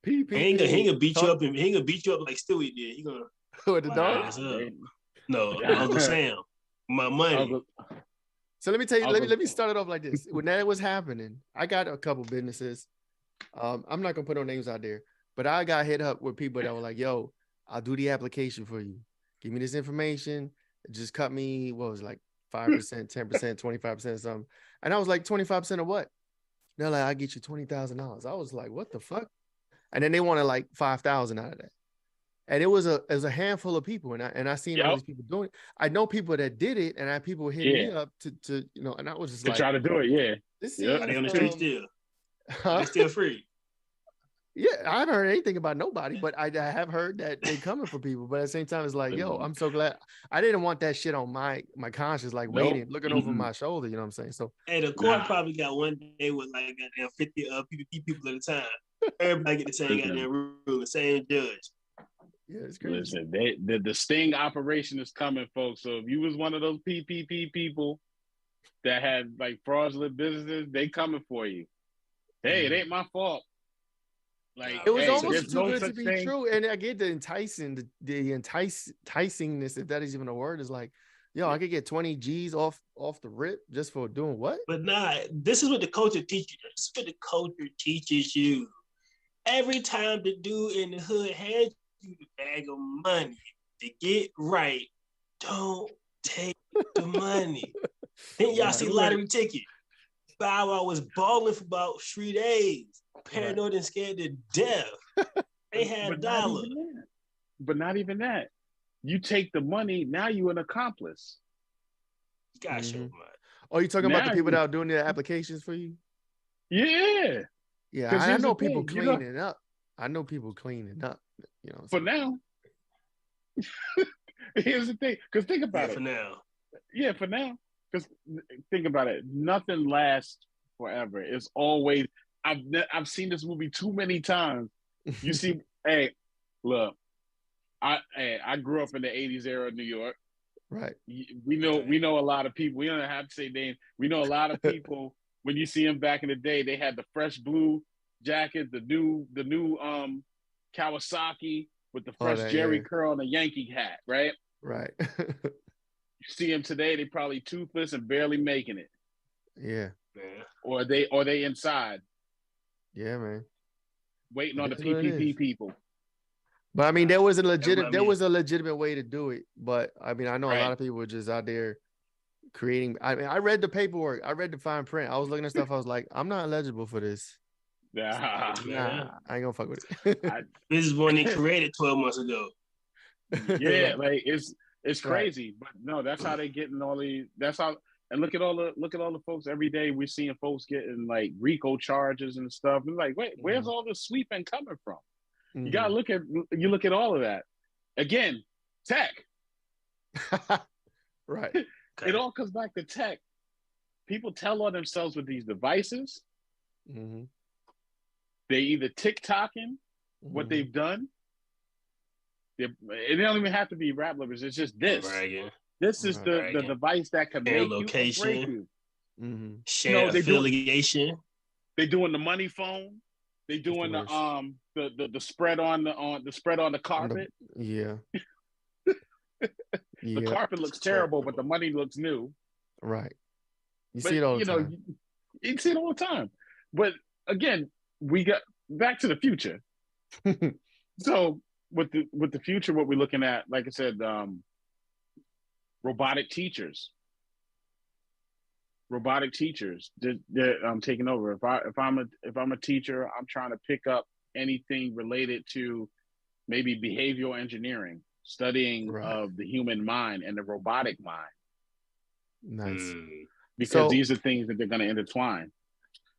[SPEAKER 2] PPP.
[SPEAKER 1] He ain't gonna beat you up, and he ain't gonna beat you up like Stewie did. He gonna
[SPEAKER 2] with the dog.
[SPEAKER 1] No, Uncle Sam. My money.
[SPEAKER 2] So let me tell you. Let me start it off like this. When that was happening, I got a couple businesses. I'm not gonna put no names out there, but I got hit up with people that were like, "Yo, I'll do the application for you. Give me this information. Just cut me. What was it, like 5%, 10%, 25%, something." And I was like, 25% of what? They're like, "I'll get you $20,000." I was like, "What the fuck?" And then they wanted like 5,000 out of that. And it was a handful of people, and I seen all these people doing it. I know people that did it, and I had people hit me up to and I was just
[SPEAKER 3] to try to do it. Yeah,
[SPEAKER 2] this
[SPEAKER 1] are they on the street still? They're still free.
[SPEAKER 2] Yeah, I haven't heard anything about nobody, but I have heard that they coming for people. But at the same time, it's like, yo, I'm so glad. I didn't want that shit on my conscience, like waiting, looking over my shoulder. You know what I'm saying? So,
[SPEAKER 1] hey, the court probably got one day with like goddamn 50 PPP people at a time. Everybody get the same goddamn rule, the same judge.
[SPEAKER 2] Yeah, it's crazy.
[SPEAKER 3] Listen, the sting operation is coming, folks. So if you was one of those PPP people that had like fraudulent businesses, they coming for you. Hey, it ain't my fault. Like
[SPEAKER 2] it was almost
[SPEAKER 3] there's
[SPEAKER 2] too
[SPEAKER 3] no
[SPEAKER 2] good
[SPEAKER 3] such
[SPEAKER 2] to be
[SPEAKER 3] thing.
[SPEAKER 2] true, and I get the enticingness, if that is even a word, is like, yo, I could get 20 G's off the rip just for doing what?
[SPEAKER 1] But nah, this is what the culture teaches you. This is what the culture teaches you. Every time the dude in the hood hands you the bag of money to get right, don't take the money. Then y'all see lottery ticket. Bow Wow was balling for about 3 days, paranoid and scared to death. They had a dollar.
[SPEAKER 3] But not even that. You take the money, now you an accomplice.
[SPEAKER 1] Gosh,
[SPEAKER 2] oh, you talking about the people that are doing the applications for you?
[SPEAKER 3] Yeah.
[SPEAKER 2] Yeah, I know people cleaning up. I know people cleaning up. You know,
[SPEAKER 3] for now. Here's the thing, because think about it.
[SPEAKER 1] For now.
[SPEAKER 3] Yeah, for now. Because think about it. Nothing lasts forever. It's always. I've seen this movie too many times. You see, hey, look, I grew up in the '80s era of New York.
[SPEAKER 2] Right.
[SPEAKER 3] We know a lot of people. We don't have to say names. We know a lot of people. When you see them back in the day, they had the fresh blue jacket, the new Kawasaki with the fresh Jerry curl and the Yankee hat, right?
[SPEAKER 2] Right.
[SPEAKER 3] You see them today, they probably toothless and barely making it.
[SPEAKER 2] Yeah.
[SPEAKER 3] Or they inside.
[SPEAKER 2] Yeah, man.
[SPEAKER 3] Waiting on the PPP people.
[SPEAKER 2] But I mean, there was a legitimate way to do it. But I mean, I know a lot of people were just out there creating. I mean, I read the paperwork. I read the fine print. I was looking at stuff. I was like, I'm not eligible for this.
[SPEAKER 3] Nah,
[SPEAKER 2] I ain't gonna fuck with it.
[SPEAKER 1] This is one they created 12 months ago.
[SPEAKER 3] Yeah, like it's crazy, but no, that's how they getting all the. That's how. And look at all the folks every day. We're seeing folks getting like RICO charges and stuff. It's like, wait, where's all this sweeping coming from? You gotta look at all of that. Again, tech.
[SPEAKER 2] Right.
[SPEAKER 3] It all comes back to tech. People tell on themselves with these devices.
[SPEAKER 2] Mm-hmm.
[SPEAKER 3] They either TikToking what they've done. It don't even have to be rap lovers. It's just this. This is the device that can make location, you or break you.
[SPEAKER 1] Share affiliation.
[SPEAKER 3] They doing the money phone. They doing the spread on the carpet.
[SPEAKER 2] The
[SPEAKER 3] carpet looks terrible, but the money looks new.
[SPEAKER 2] Right. You see it all the time.
[SPEAKER 3] You see it all the time. But again, we got back to the future. So with the future, what we're looking at, like I said, robotic teachers. Robotic teachers, they're taking over. If I'm a teacher, I'm trying to pick up anything related to maybe behavioral engineering, studying of the human mind and the robotic mind.
[SPEAKER 2] Nice.
[SPEAKER 3] Because these are things that they're going to intertwine.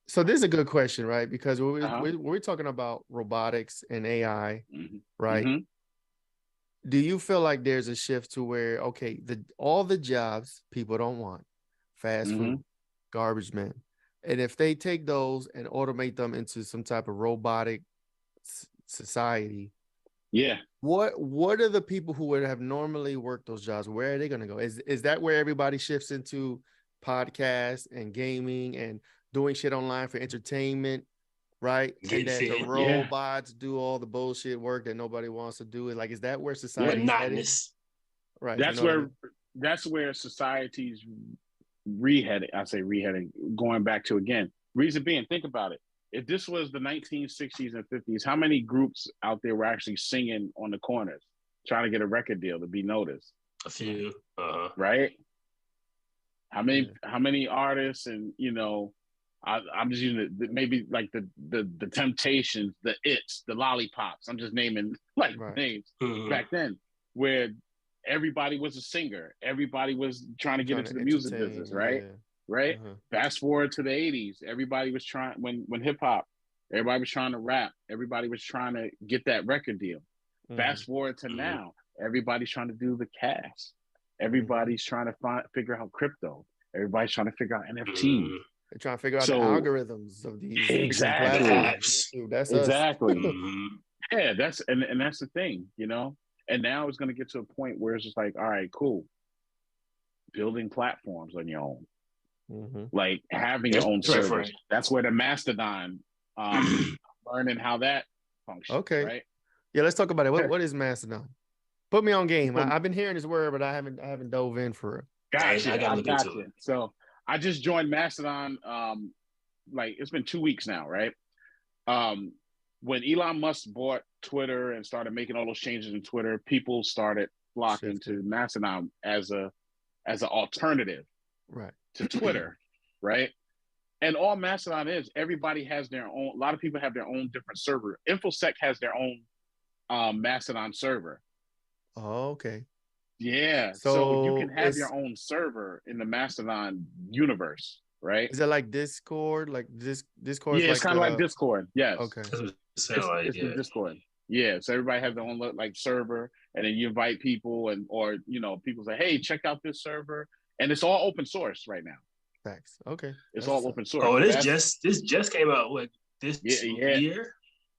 [SPEAKER 2] So this is a good question, right? Because we're talking about robotics and AI, right? Mm-hmm. Do you feel like there's a shift to where, okay, all the jobs people don't want, fast food, garbage men, and if they take those and automate them into some type of robotic society, what are the people who would have normally worked those jobs? Where are they going to go? Is that where everybody shifts into podcasts and gaming and doing shit online for entertainment, right? And then the robots do all the bullshit work that nobody wants to do. Like, is that where society's heading? Right.
[SPEAKER 3] That's where society's reheading. I say reheading, going back to again. Reason being, think about it. If this was the 1960s and 50s, how many groups out there were actually singing on the corners, trying to get a record deal to be noticed?
[SPEAKER 1] A few,
[SPEAKER 3] right? How many artists, and I'm just using maybe like the Temptations, the It's, the Lollipops. I'm just naming names back then, where everybody was a singer, everybody was trying to get into the music business, right? Right. Fast forward to the 80s, everybody was trying when hip hop, everybody was trying to rap, everybody was trying to get that record deal. Fast forward to now, everybody's trying to do the cast. Everybody's trying to figure out crypto. Everybody's trying to figure out NFTs.
[SPEAKER 2] They're trying to figure out the algorithms of these
[SPEAKER 3] platforms.
[SPEAKER 2] That's
[SPEAKER 3] exactly. Yeah, that's the thing, And now it's going to get to a point where it's just like, all right, cool. Building platforms on your own, like having your own servers. That's where the Mastodon, learning how that functions. Okay, right?
[SPEAKER 2] Yeah, let's talk about it. What is Mastodon? Put me on game. I've been hearing this word, but I haven't dove in for it.
[SPEAKER 3] Gotcha. I got into it. So I just joined Mastodon. It's been 2 weeks now, right? When Elon Musk bought Twitter and started making all those changes in Twitter, people started flocking to Mastodon as an alternative, to Twitter, right? And all Mastodon is, everybody has their own. A lot of people have their own different server. InfoSec has their own Mastodon server.
[SPEAKER 2] Oh, okay.
[SPEAKER 3] Yeah. So you can have your own server in the Mastodon universe, right?
[SPEAKER 2] Is it like Discord? Like Discord?
[SPEAKER 3] Yeah, it's kind of like Discord. Yes.
[SPEAKER 2] Okay.
[SPEAKER 3] It's the Discord. Yeah. So everybody has their own server, and then you invite people, or people say, hey, check out this server, and it's all open source right now.
[SPEAKER 2] Thanks. Okay.
[SPEAKER 3] It's all open source.
[SPEAKER 1] Oh, this just came out this year,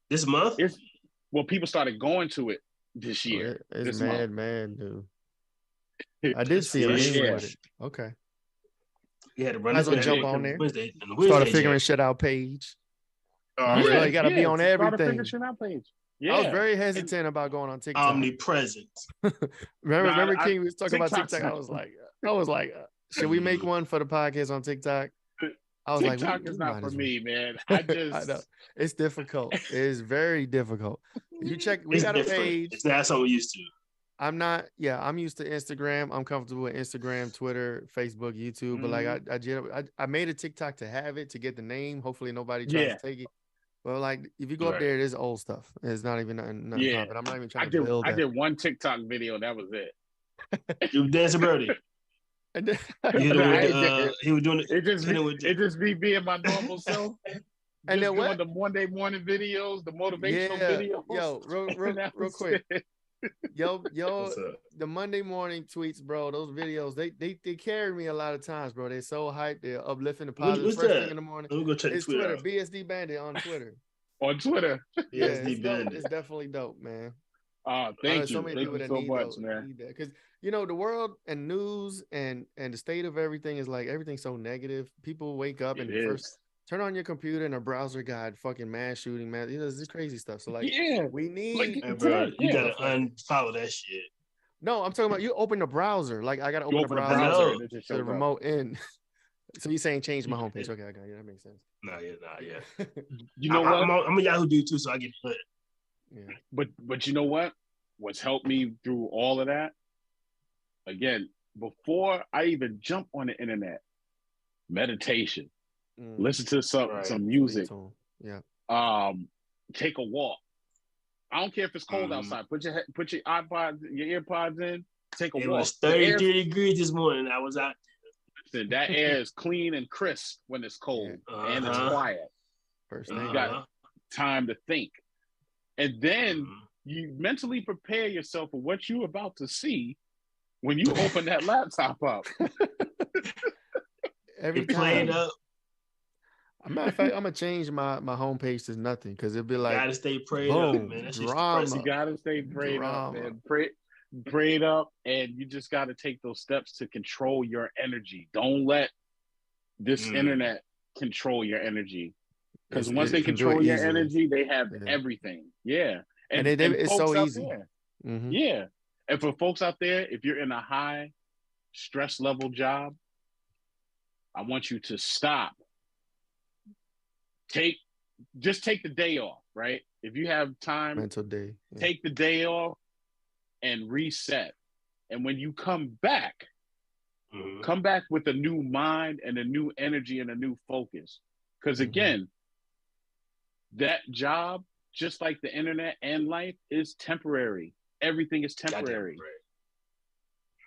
[SPEAKER 1] this month.
[SPEAKER 3] People started going to it this year.
[SPEAKER 2] It's man, dude. I did see a meme with it. Okay.
[SPEAKER 1] Yeah, to run.
[SPEAKER 2] Might as well jump on there. Start a figuring shit out page. You got to be on everything. Yeah. I was very hesitant about going on TikTok.
[SPEAKER 1] Omnipresent.
[SPEAKER 2] remember King was talking about TikTok. I was like, should we make one for the podcast on TikTok? I was
[SPEAKER 3] TikTok is not for me, man. I
[SPEAKER 2] know. It's difficult. It is very difficult. You check. We got a page.
[SPEAKER 1] It's not something we're used to.
[SPEAKER 2] I'm not. Yeah, I'm used to Instagram. I'm comfortable with Instagram, Twitter, Facebook, YouTube. But I made a TikTok to have it, to get the name. Hopefully nobody tries to take it. But if you go up there, it is old stuff. It's not even nothing popping. I'm not even trying to build.
[SPEAKER 3] I did one TikTok video. That was it.
[SPEAKER 1] You dancing birdie. He was doing it.
[SPEAKER 3] It just be being my normal self.
[SPEAKER 2] And then
[SPEAKER 3] doing the Monday morning videos, the motivational videos.
[SPEAKER 2] Yo, real quick. Yo, the Monday morning tweets, bro. Those videos, they carry me a lot of times, bro. They're so hyped. They're uplifting the positive first thing in the morning.
[SPEAKER 1] Let me go check
[SPEAKER 2] Twitter. BSD Bandit on Twitter.
[SPEAKER 3] On Twitter.
[SPEAKER 1] BSD Bandit.
[SPEAKER 2] It's definitely dope, man.
[SPEAKER 3] Thank you.
[SPEAKER 2] So many people that
[SPEAKER 3] so
[SPEAKER 2] need
[SPEAKER 3] much,
[SPEAKER 2] those,
[SPEAKER 3] man.
[SPEAKER 2] Because the world and news and the state of everything is everything's so negative. People wake up and first turn on your computer and a browser guide, fucking mass shooting, this crazy stuff. So we need.
[SPEAKER 1] Hey, bro, you gotta unfollow that shit.
[SPEAKER 2] No, I'm talking about you open the browser. I gotta open the browser to the remote in. So you're saying change my homepage? Okay, I got you. That makes sense.
[SPEAKER 1] Nah, yeah.
[SPEAKER 3] You know what?
[SPEAKER 1] I'm a Yahoo dude too, so I get it.
[SPEAKER 3] Yeah. But you know what? What's helped me through all of that? Again, before I even jump on the internet, meditation, listen to some music, take a walk. I don't care if it's cold outside. Put your iPods, your earpods in. Take a walk.
[SPEAKER 1] It was 33 degrees this morning. I was out.
[SPEAKER 3] Listen, that air is clean and crisp when it's cold and it's quiet.
[SPEAKER 2] First
[SPEAKER 3] and
[SPEAKER 2] thing.
[SPEAKER 3] you got time to think, and then you mentally prepare yourself for what you're about to see when you open that laptop up.
[SPEAKER 2] Every time. Up. As a matter of fact, I'm gonna change my homepage to nothing because it'll be like,
[SPEAKER 1] gotta stay prayed up, man. That's
[SPEAKER 3] drama. You gotta stay prayed up, man. Prayed up, and you just gotta take those steps to control your energy. Don't let this internet control your energy, because once they control your energy, they have everything. Yeah, and
[SPEAKER 2] it's so easy.
[SPEAKER 3] Yeah, and for folks out there, if you're in a high stress level job, I want you to stop. Just take the day off, right? If you have time,
[SPEAKER 2] mental day,
[SPEAKER 3] take the day off and reset. And when you come back with a new mind and a new energy and a new focus. Because again, that job, just like the internet and life, is temporary. Everything is temporary.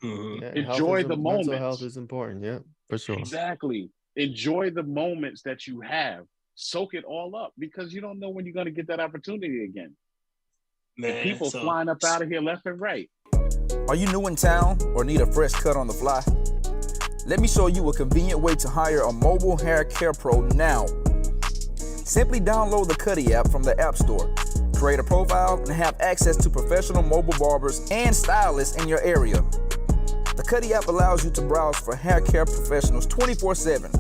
[SPEAKER 3] Enjoy the moments.
[SPEAKER 2] Mental health is important. Yeah, for sure.
[SPEAKER 3] Exactly. Enjoy the moments that you have. Soak it all up, because you don't know when you're going to get that opportunity again. Man, people flying up out of here left and right.
[SPEAKER 4] Are you new in town or need a fresh cut on the fly? Let me show you a convenient way to hire a mobile hair care pro now. Simply download the Cuddy app from the App Store. Create a profile and have access to professional mobile barbers and stylists in your area. The Cuddy app allows you to browse for hair care professionals 24/7.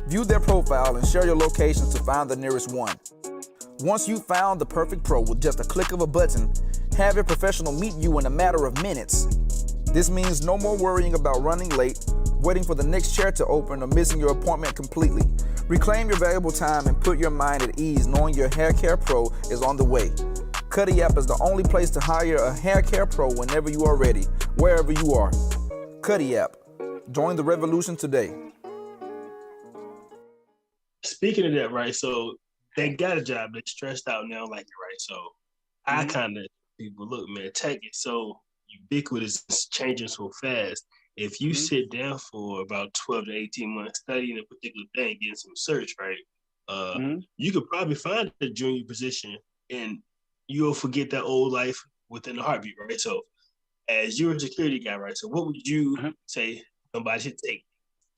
[SPEAKER 4] View their profile and share your locations to find the nearest one. Once you've found the perfect pro with just a click of a button, have a professional meet you in a matter of minutes. This means no more worrying about running late, waiting for the next chair to open, or missing your appointment completely. Reclaim your valuable time and put your mind at ease knowing your hair care pro is on the way. Cuddy app is the only place to hire a hair care pro whenever you are ready, wherever you are. Cuddy app. Join the revolution today.
[SPEAKER 1] Speaking of that, right? So they got a job. They're stressed out now, like it, right? So I kind of people look, man, tech is so ubiquitous, it's changing so fast. If you sit down for about 12 to 18 months studying a particular thing, getting some search, right? You could probably find a junior position, and you'll forget that old life within a heartbeat, right? So as you're a security guy, right? So what would you say somebody should take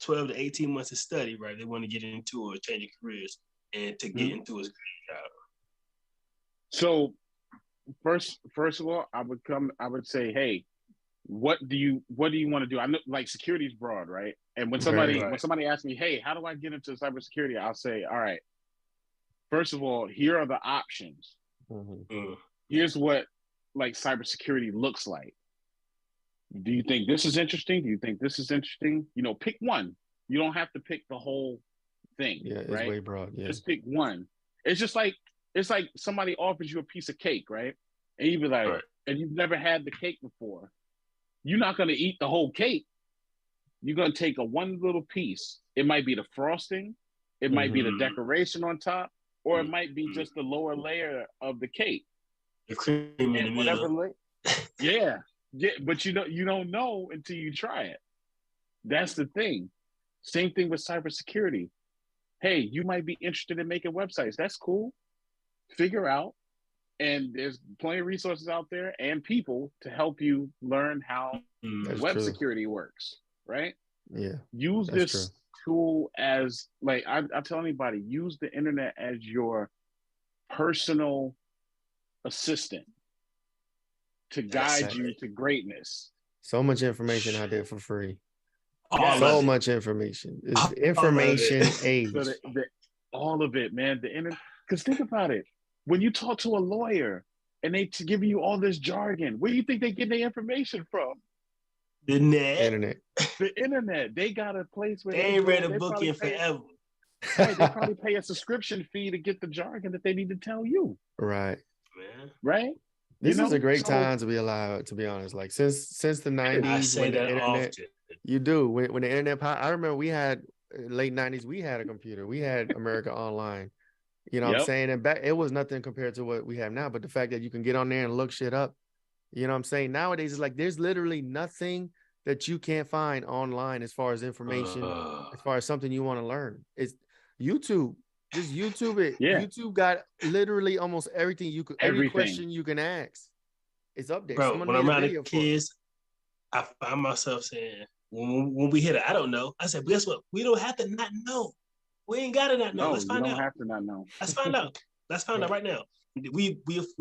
[SPEAKER 1] 12 to 18 months of study, right? They want to get into or changing careers and to get into a security job.
[SPEAKER 3] So first of all, I would say, hey, what do you want to do? I know, like, security is broad, right? And when somebody asks me, hey, how do I get into cybersecurity? I'll say, all right, first of all, here are the options. Here's what like cybersecurity looks like. Do you think this is interesting? Do you think this is interesting? You know, pick one. You don't have to pick the whole thing.
[SPEAKER 2] Yeah, it's
[SPEAKER 3] right?
[SPEAKER 2] way broad. Yeah.
[SPEAKER 3] Just pick one. It's just like, it's like somebody offers you a piece of cake, right? And you be like, and you've never had the cake before. You're not going to eat the whole cake. You're going to take one little piece. It might be the frosting. It might be the decoration on top, or it might be just the lower layer of the cake.
[SPEAKER 1] The cream in the middle.
[SPEAKER 3] Yeah, but you don't know until you try it. That's the thing. Same thing with cybersecurity. Hey, you might be interested in making websites. That's cool. Figure out. And there's plenty of resources out there and people to help you learn how web security works, right?
[SPEAKER 2] Yeah.
[SPEAKER 3] Use this tool as, like, I tell anybody, use the internet as your personal assistant to guide you to greatness.
[SPEAKER 2] So much information out there for free. So much information. It's information age.
[SPEAKER 3] So all of it, man. The internet. Because think about it. When you talk to a lawyer and they give you all this jargon, where do you think they get their information from?
[SPEAKER 1] The
[SPEAKER 2] internet.
[SPEAKER 3] The internet. They got a place where
[SPEAKER 1] they ain't read a book in forever.
[SPEAKER 3] Right, they probably pay a subscription fee to get the jargon that they need to tell you.
[SPEAKER 2] Right.
[SPEAKER 3] Man. Right?
[SPEAKER 2] This is a great time to be alive, to be honest. Like since the 90s,
[SPEAKER 1] I say
[SPEAKER 2] when the
[SPEAKER 1] that
[SPEAKER 2] internet,
[SPEAKER 1] often.
[SPEAKER 2] you do when the internet. I remember we had late 90s. We had a computer. We had America Online. You know what I'm saying? And back it was nothing compared to what we have now. But the fact that you can get on there and look shit up, you know what I'm saying? Nowadays, it's like there's literally nothing that you can't find online as far as information, as far as something you want to learn. It's YouTube. Just YouTube it.
[SPEAKER 3] Yeah.
[SPEAKER 2] YouTube got literally almost everything you could, every question you can ask. It's up there.
[SPEAKER 1] Bro, when I'm around the kids, I find myself saying, when we hit it, I don't know. I said, guess what? We don't have to not know. We ain't got to not know. Let's find out.
[SPEAKER 3] You don't have to not know.
[SPEAKER 1] Let's find out. Let's find out right now. We've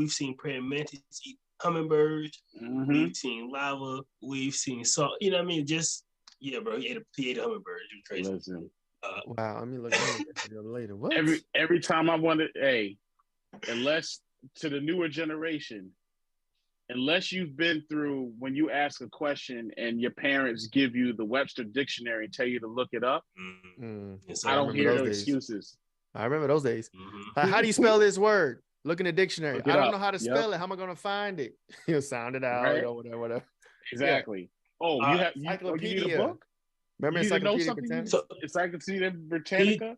[SPEAKER 1] seen praying mantis eat hummingbirds. We've seen lava. We've seen salt. You know what I mean? Just, yeah, bro. He ate a hummingbird. You're crazy.
[SPEAKER 2] Listen. Wow. I mean, look at that later. What?
[SPEAKER 3] Every time I wanted, unless to the newer generation, unless you've been through when you ask a question and your parents give you the Webster dictionary and tell you to look it up, I don't hear no excuses.
[SPEAKER 2] I remember those days. How do you spell this word? Look in the dictionary. I don't know how to spell it. How am I going to find it? You sound it out or whatever.
[SPEAKER 3] Exactly. Yeah. Oh, you have
[SPEAKER 2] Encyclopedia.
[SPEAKER 3] You need a book?
[SPEAKER 2] Remember Encyclopedia Britannica?
[SPEAKER 3] Encyclopedia Britannica?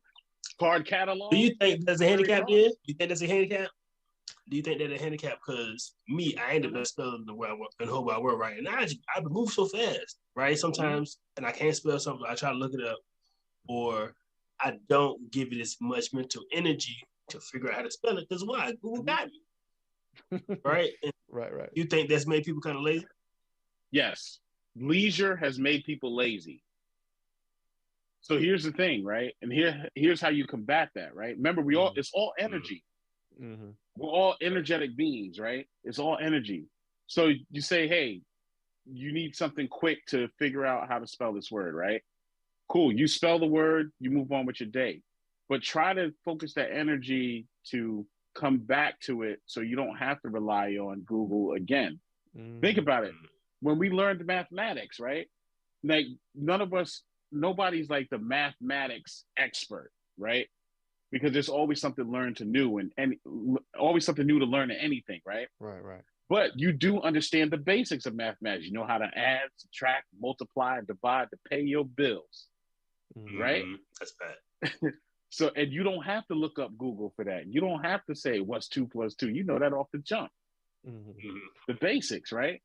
[SPEAKER 3] Card catalog?
[SPEAKER 1] Do you think there's a handicap there? Do you think there's a handicap? Do you think that a handicap? Because me, I ain't the best speller in the whole wide world, right? And I move so fast, right? Sometimes, and I can't spell something, I try to look it up, or I don't give it as much mental energy to figure out how to spell it. Because why? Google got me, right?
[SPEAKER 2] Right.
[SPEAKER 1] You think that's made people kind of lazy?
[SPEAKER 3] Yes, leisure has made people lazy. So here's the thing, right? And here's how you combat that, right? Remember, it's all energy.
[SPEAKER 2] Mm-hmm.
[SPEAKER 3] We're all energetic beings, right? It's all energy. So you say, hey, you need something quick to figure out how to spell this word, right? Cool. You spell the word, you move on with your day. But try to focus that energy to come back to it so you don't have to rely on Google again. Mm-hmm. Think about it. When we learned mathematics, right? Like nobody's like the mathematics expert, right? Because there's always something new and always something new to learn in anything, right?
[SPEAKER 2] Right.
[SPEAKER 3] But you do understand the basics of mathematics. You know how to add, subtract, multiply, and divide to pay your bills, right?
[SPEAKER 1] That's bad.
[SPEAKER 3] So, and you don't have to look up Google for that. You don't have to say what's 2 + 2. You know that off the jump. The basics, right?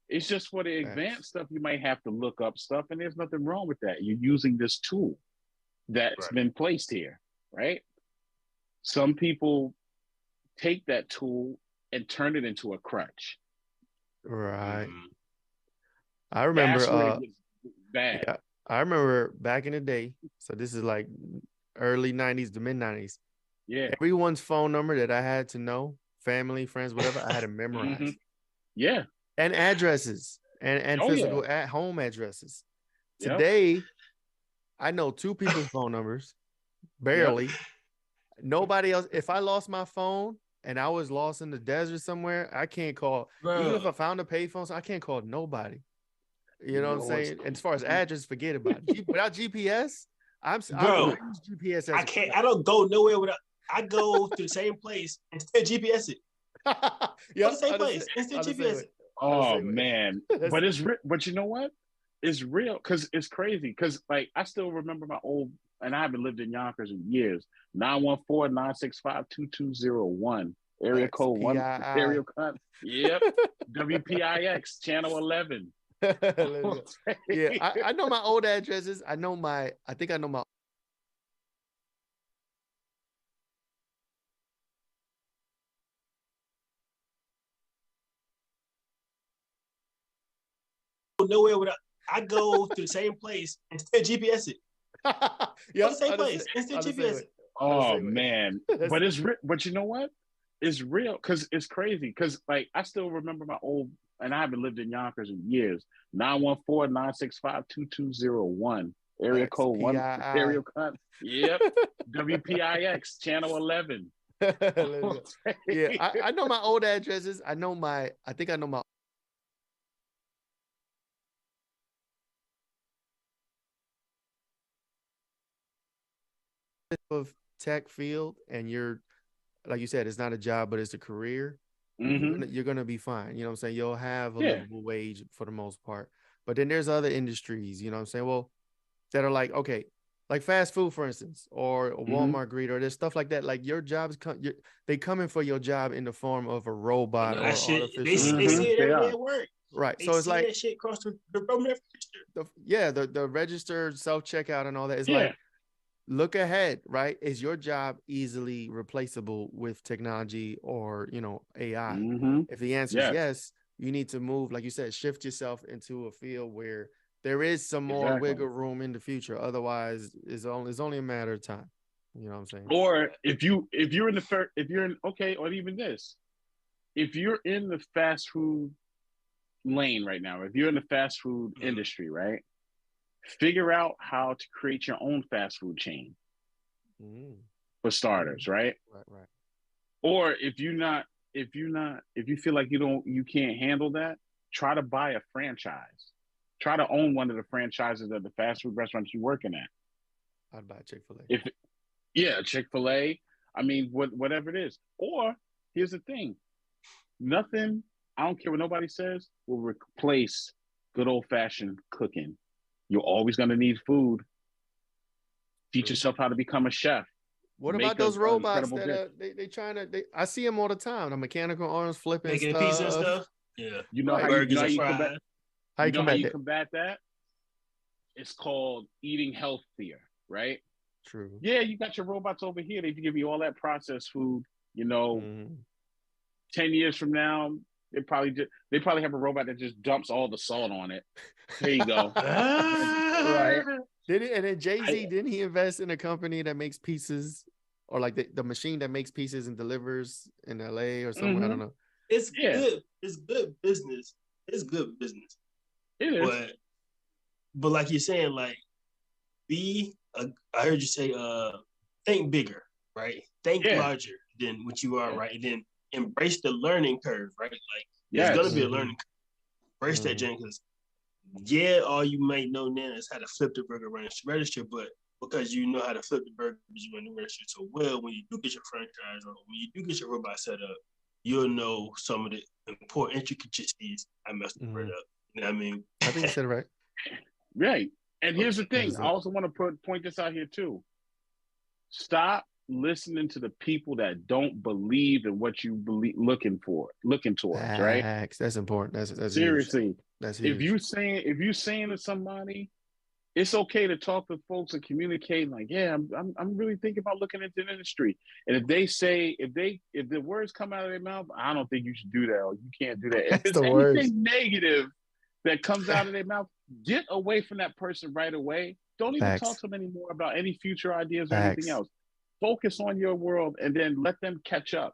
[SPEAKER 3] It's just for the advanced stuff, you might have to look up stuff, and there's nothing wrong with that. You're using this tool that's been placed here, right? Some people take that tool and turn it into a crutch.
[SPEAKER 2] Right. I remember
[SPEAKER 3] bad.
[SPEAKER 2] Yeah, I remember back in the day. So this is like early 90s to mid 90s.
[SPEAKER 3] Yeah.
[SPEAKER 2] Everyone's phone number that I had to know, family, friends, whatever, I had to memorize.
[SPEAKER 3] Yeah.
[SPEAKER 2] And addresses and physical at home addresses. Today, I know 2 people's phone numbers, barely. Nobody else. If I lost my phone and I was lost in the desert somewhere, I can't call. Bro. Even if I found a payphone, I can't call nobody. You know what I'm saying? And as far as address, forget about it. Without GPS, I use GPS.
[SPEAKER 1] I don't go nowhere without. I go to the same place and still GPS it.
[SPEAKER 2] Yeah,
[SPEAKER 1] the same place and still GPS it.
[SPEAKER 3] Oh man, but you know what? It's real because it's crazy. Because like I still remember my old, and I haven't lived in Yonkers in years. 914-965-2201 area code 1 stereo code. Yep, WPIX channel 11.
[SPEAKER 2] Yeah, I know my old addresses. I think I know my
[SPEAKER 1] nowhere without. I go to the same place and still GPS it.
[SPEAKER 2] Yeah,
[SPEAKER 1] the same place and still GPS it.
[SPEAKER 3] Oh man, but you know what? It's real because it's crazy. Because like I still remember my old, and I haven't lived in Yonkers in years. 914-965-2201 area code 1 stereo code. Yep, WPIX channel 11.
[SPEAKER 2] Yeah, I know my old addresses. I think I know my of tech field, and you're like you said, it's not a job, but it's a career. you're gonna be fine. You know what I'm saying? You'll have a livable wage for the most part. But then there's other industries, you know what I'm saying? Well, that are like, okay, like fast food, for instance, or a Walmart greeter, there's stuff like that. Like your jobs they come in for your job in the form of a robot or artificial.
[SPEAKER 1] They see it every day at work.
[SPEAKER 2] Right. So it's like that shit across the register. The register, self-checkout and all that is like, look ahead, right? Is your job easily replaceable with technology or, you know, AI? If the answer is yes, you need to move, like you said, shift yourself into a field where there is some more wiggle room in the future. Otherwise, it's only a matter of time. You know what I'm saying?
[SPEAKER 3] Or if you're or even this, if you're in the fast food lane right now, if you're in the fast food industry, right? Figure out how to create your own fast food chain for starters, right?
[SPEAKER 2] Right.
[SPEAKER 3] Or if you feel like you can't handle that, try to buy a franchise. Try to own one of the franchises of the fast food restaurants you're working at.
[SPEAKER 2] I'd buy Chick-fil-A.
[SPEAKER 3] Chick-fil-A. I mean, whatever it is. Or here's the thing: nothing. I don't care what nobody says will replace good old-fashioned cooking. You're always going to need food. Teach yourself how to become a chef.
[SPEAKER 2] What about those robots that they trying to? I see them all the time. The mechanical arms flipping
[SPEAKER 1] making
[SPEAKER 2] stuff.
[SPEAKER 1] Pizza and stuff. Yeah,
[SPEAKER 3] you know how you combat that? It's called eating healthier, right?
[SPEAKER 2] True.
[SPEAKER 3] Yeah, you got your robots over here. They give you all that processed food. You know, 10 years from now, they probably have a robot that just dumps all the salt on it. There you go.
[SPEAKER 2] Right. And then Jay-Z, didn't he invest in a company that makes pizzas, or like the machine that makes pizzas and delivers in LA or somewhere? I don't know.
[SPEAKER 1] It's good. It's good business. It's good business.
[SPEAKER 3] It is.
[SPEAKER 1] But like you're saying, like, I heard you say, think bigger, right? Think larger than what you are, right? And then embrace the learning curve, right? Like, there's going to be a learning curve. Embrace that, Jen, because all you might know now is how to flip the burger around the register, but because you know how to flip the burgers around the register so well, when you do get your franchise or when you do get your robot set up, you'll know some of the important intricacies I messed up. You know what I mean?
[SPEAKER 2] I think you said it right.
[SPEAKER 3] Right. And here's the thing. I also want to point this out here too. Stop listening to the people that don't believe in what you believe looking towards, right?
[SPEAKER 2] That's important. That's
[SPEAKER 3] seriously.
[SPEAKER 2] Huge. That's huge.
[SPEAKER 3] If you're saying to somebody, it's okay to talk to folks and communicate like, I'm really thinking about looking into the industry. And if they say, if the words come out of their mouth, I don't think you should do that, or you can't do that. If there's anything negative that comes out of their mouth, get away from that person right away. Don't even talk to them anymore about any future ideas or anything else. Focus on your world and then let them catch up.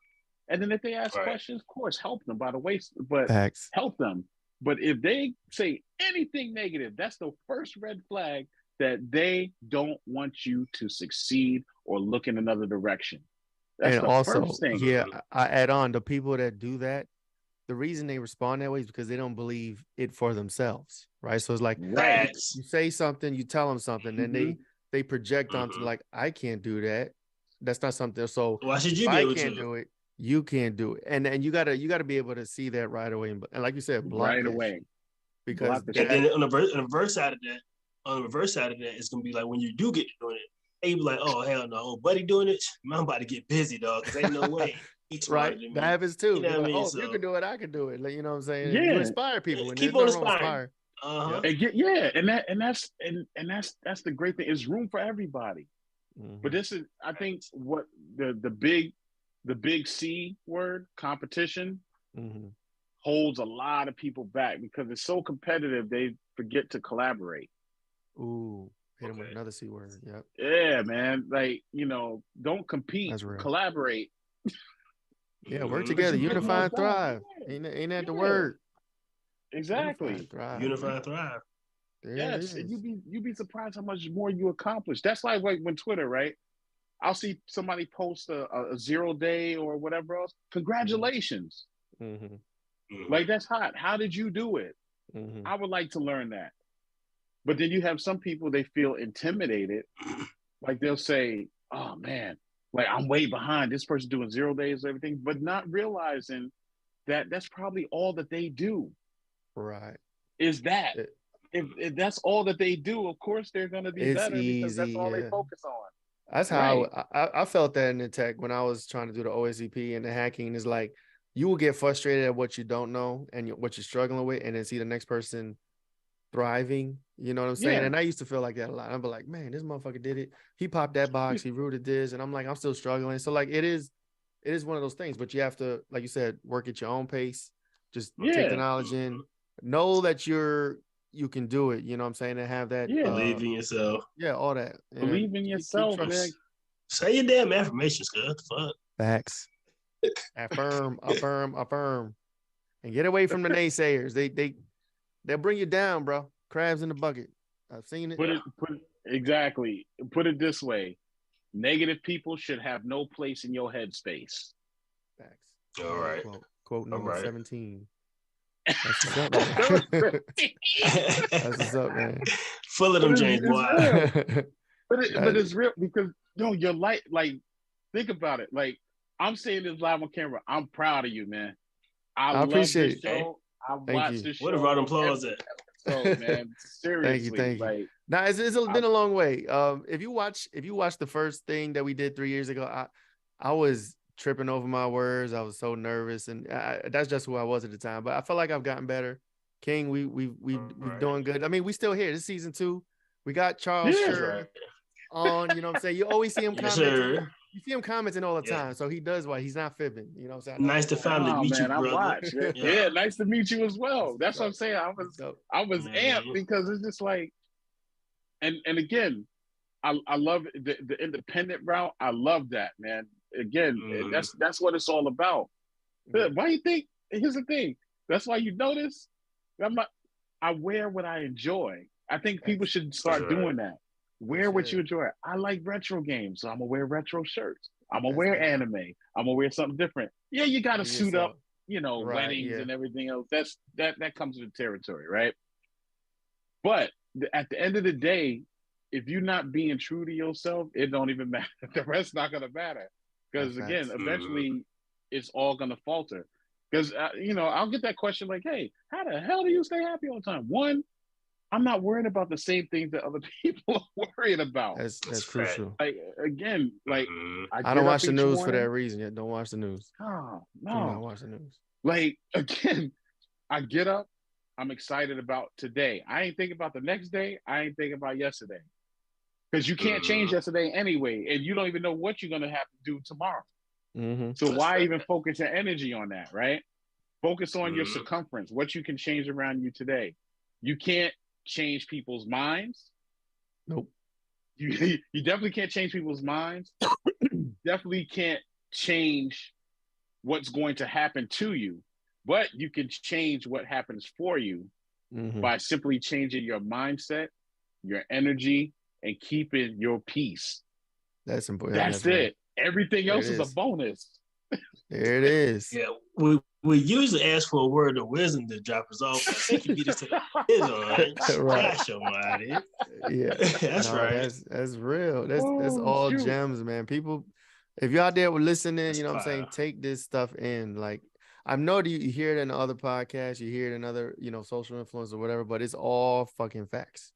[SPEAKER 3] And then if they ask questions, of course, help them by the way, but help them. But if they say anything negative, that's the first red flag that they don't want you to succeed or look in another direction. That's
[SPEAKER 2] and
[SPEAKER 3] the
[SPEAKER 2] also,
[SPEAKER 3] first thing.
[SPEAKER 2] I add on, the people that do that, the reason they respond that way is because they don't believe it for themselves, right? So it's like, you say something, you tell them something, then they project onto like, I can't do that. That's not something. So
[SPEAKER 1] why should you
[SPEAKER 2] if
[SPEAKER 1] be able
[SPEAKER 2] I can't do it, you can't do it. And you gotta be able to see that right away. And like you said, block
[SPEAKER 3] right away.
[SPEAKER 2] Because
[SPEAKER 1] and then on the reverse side of that, it's gonna be like when you do get to doing it, they be like, oh hell no, old buddy doing it, I'm about to get busy, dog, because ain't no way.
[SPEAKER 2] Right, that happens too.
[SPEAKER 1] You know what I mean?
[SPEAKER 2] So, you can do it, I can do it. Like, you know what I'm saying?
[SPEAKER 3] Yeah.
[SPEAKER 2] You inspire people. And
[SPEAKER 1] keep on inspiring.
[SPEAKER 3] And that's the great thing. It's room for everybody. But this is, I think, what the big C word, competition, holds a lot of people back because it's so competitive they forget to collaborate.
[SPEAKER 2] Ooh, hit them with another C word. Yep.
[SPEAKER 3] Yeah, man. Like, don't compete, collaborate.
[SPEAKER 2] Yeah, work together, unify and thrive. Ain't that the word?
[SPEAKER 3] Exactly.
[SPEAKER 1] Unify and thrive.
[SPEAKER 3] Yes, and you'd be surprised how much more you accomplish. That's like when Twitter, right? I'll see somebody post a 0 day or whatever else. Congratulations. Like, that's hot. How did you do it? I would like to learn that. But then you have some people, they feel intimidated. Like, they'll say, oh man, like, I'm way behind. This person doing 0 days, everything, but not realizing that's probably all that they do.
[SPEAKER 2] Right.
[SPEAKER 3] Is that if that's all that they do, of course they're going to be better because that's all they focus on.
[SPEAKER 2] That's how I felt that in the tech when I was trying to do the OSCP and the hacking. Is like you will get frustrated at what you don't know and what you're struggling with, and then see the next person thriving. You know what I'm saying?
[SPEAKER 3] Yeah.
[SPEAKER 2] And I used to feel like that a lot. I'd be like, man, this motherfucker did it. He popped that box. He rooted this, and I'm like, I'm still struggling. So like, it is one of those things. But you have to, like you said, work at your own pace. Just take the knowledge in. Know that you can do it. You know what I'm saying? And have that
[SPEAKER 1] believe in yourself.
[SPEAKER 2] Yeah, all that.
[SPEAKER 3] Believe in yourself, man.
[SPEAKER 1] Say your damn affirmations, cuz. What the fuck?
[SPEAKER 2] Facts. Affirm, and get away from the naysayers. They'll bring you down, bro. Crabs in the bucket. I've seen it.
[SPEAKER 3] Exactly. Put it this way: negative people should have no place in your headspace.
[SPEAKER 2] Facts.
[SPEAKER 1] All right.
[SPEAKER 2] Quote number 17.
[SPEAKER 1] That's
[SPEAKER 2] what's up, man. That's what's up, man.
[SPEAKER 1] Full of them, James.
[SPEAKER 3] But it's real because your light. Like, think about it. Like, I'm saying this live on camera. I'm proud of you, man. I appreciate this show. I watched this show.
[SPEAKER 1] What a round of applause at?
[SPEAKER 3] Episode, man. Seriously.
[SPEAKER 2] Thank you. Now it's been a long way. If you watch the first thing that we did 3 years ago, I was tripping over my words. I was so nervous, and that's just who I was at the time. But I feel like I've gotten better. King, we're doing good. I mean, we still here. This is season 2. We got Charles on. You know what I'm saying? You always see him commenting. You see him commenting all the time, so he does what he's not fibbing. You know what I'm saying?
[SPEAKER 1] Nice to finally meet you, brother.
[SPEAKER 3] Yeah, nice to meet you as well. That's what I'm saying. I was amped because it's just like, and again, I love the independent route. I love that, man. Again, that's what it's all about. Why you think? Here's the thing. That's why you notice. I wear what I enjoy. I think people should start doing that. Wear what you enjoy. I like retro games, so I'm gonna wear retro shirts. I'm gonna wear anime. I'm gonna wear something different. Yeah, you gotta suit up, weddings and everything else. That comes with territory, right? But at the end of the day, if you're not being true to yourself, it don't even matter. The rest's not gonna matter. Because again, eventually it's all gonna falter. Because I'll get that question like, hey, how the hell do you stay happy all the time? One, I'm not worried about the same things that other people are worried about.
[SPEAKER 2] That's crucial.
[SPEAKER 3] Like, again, like
[SPEAKER 2] I don't watch the news for that reason. Yet, don't watch the news.
[SPEAKER 3] No.
[SPEAKER 2] Do not watch the news.
[SPEAKER 3] Like, again, I get up. I'm excited about today. I ain't thinking about the next day. I ain't thinking about yesterday. Because you can't change yesterday anyway, and you don't even know what you're gonna have to do tomorrow. So why even focus your energy on that, right? Focus on your circumference, what you can change around you today. You can't change people's minds.
[SPEAKER 2] Nope.
[SPEAKER 3] You definitely can't change people's minds. Definitely can't change what's going to happen to you, but you can change what happens for you by simply changing your mindset, your energy, and keeping your peace.
[SPEAKER 2] That's important.
[SPEAKER 3] That's it. Everything else is a bonus.
[SPEAKER 2] There it is.
[SPEAKER 1] Yeah, we usually ask for a word of wisdom to drop us off. I think you beat us to the
[SPEAKER 2] right.
[SPEAKER 1] Gosh almighty.
[SPEAKER 2] Yeah,
[SPEAKER 1] that's right.
[SPEAKER 2] That's real. That's all gems, man. People, if you're out there listening, you know what I'm saying, take this stuff in. Like, I know that you hear it in other podcasts, you hear it in other, social influence or whatever, but it's all fucking facts.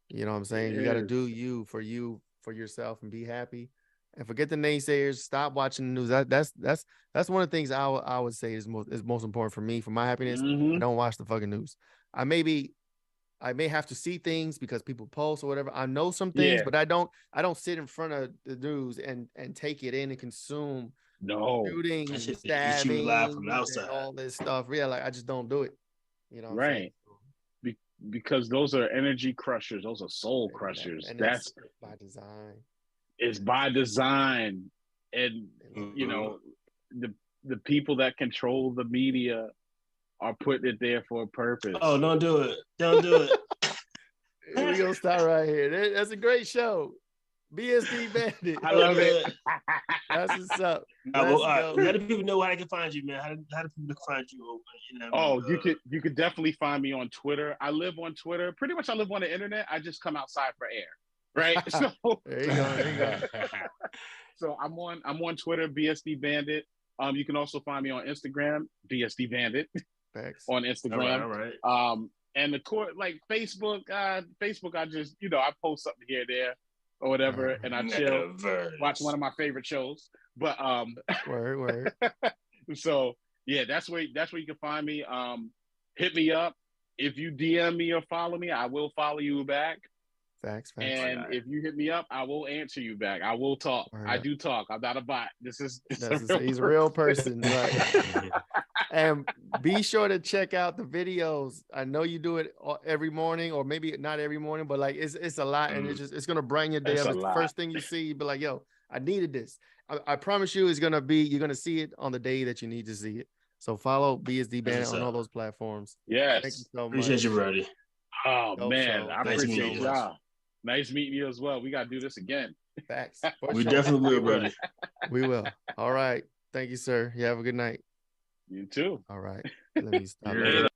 [SPEAKER 2] You know what I'm saying? You got to do you, for yourself, and be happy. And forget the naysayers. Stop watching the news. That's one of the things I would say is most important for me, for my happiness. I don't watch the fucking news. I may have to see things because people post or whatever. I know some things, but I don't sit in front of the news and take it in and consume shooting, stabbing, live from outside, all this stuff. Yeah, like I just don't do it. You know,
[SPEAKER 3] right? Because those are energy crushers. Those are soul crushers. And that's
[SPEAKER 2] by design.
[SPEAKER 3] It's by design, and the people that control the media are putting it there for a purpose.
[SPEAKER 1] Oh, don't do it! Don't do it.
[SPEAKER 2] We're gonna start right here. That's a great show. BSD Bandit.
[SPEAKER 3] I love it.
[SPEAKER 2] That's what's up.
[SPEAKER 1] How do people know how they can find you, man? How do people find you?
[SPEAKER 3] You could definitely find me on Twitter. I live on Twitter. Pretty much, I live on the internet. I just come outside for air. Right. So
[SPEAKER 2] there you go.
[SPEAKER 3] So I'm on Twitter, BSD Bandit. You can also find me on Instagram, BSD Bandit.
[SPEAKER 2] Thanks.
[SPEAKER 3] On Instagram.
[SPEAKER 1] All right.
[SPEAKER 3] And the core, like Facebook, I just, I post something here, there, or whatever, and I chill, watch one of my favorite shows. But
[SPEAKER 2] word.
[SPEAKER 3] So yeah, that's where you can find me. Hit me up. If you DM me or follow me, I will follow you back.
[SPEAKER 2] Facts.
[SPEAKER 3] And if you hit me up, I will answer you back. I will talk. I do talk. I'm not a bot. He's
[SPEAKER 2] a real person. Right? And be sure to check out the videos. I know you do it every morning, or maybe not every morning, but like it's a lot, and it's gonna brighten your day up. It's the first thing you see, you be like, yo, I needed this. I promise you, you're gonna see it on the day that you need to see it. So follow BSD Bandit on all those platforms.
[SPEAKER 3] Yes.
[SPEAKER 2] Thank you so much.
[SPEAKER 1] Appreciate you, Brody.
[SPEAKER 3] Oh man, I appreciate y'all. Nice meeting you as well. We got to do this again.
[SPEAKER 2] Facts.
[SPEAKER 1] We definitely will, brother.
[SPEAKER 2] We will. All right. Thank you, sir. You have a good night.
[SPEAKER 3] You too.
[SPEAKER 2] All right. Let me stop.
[SPEAKER 1] Later.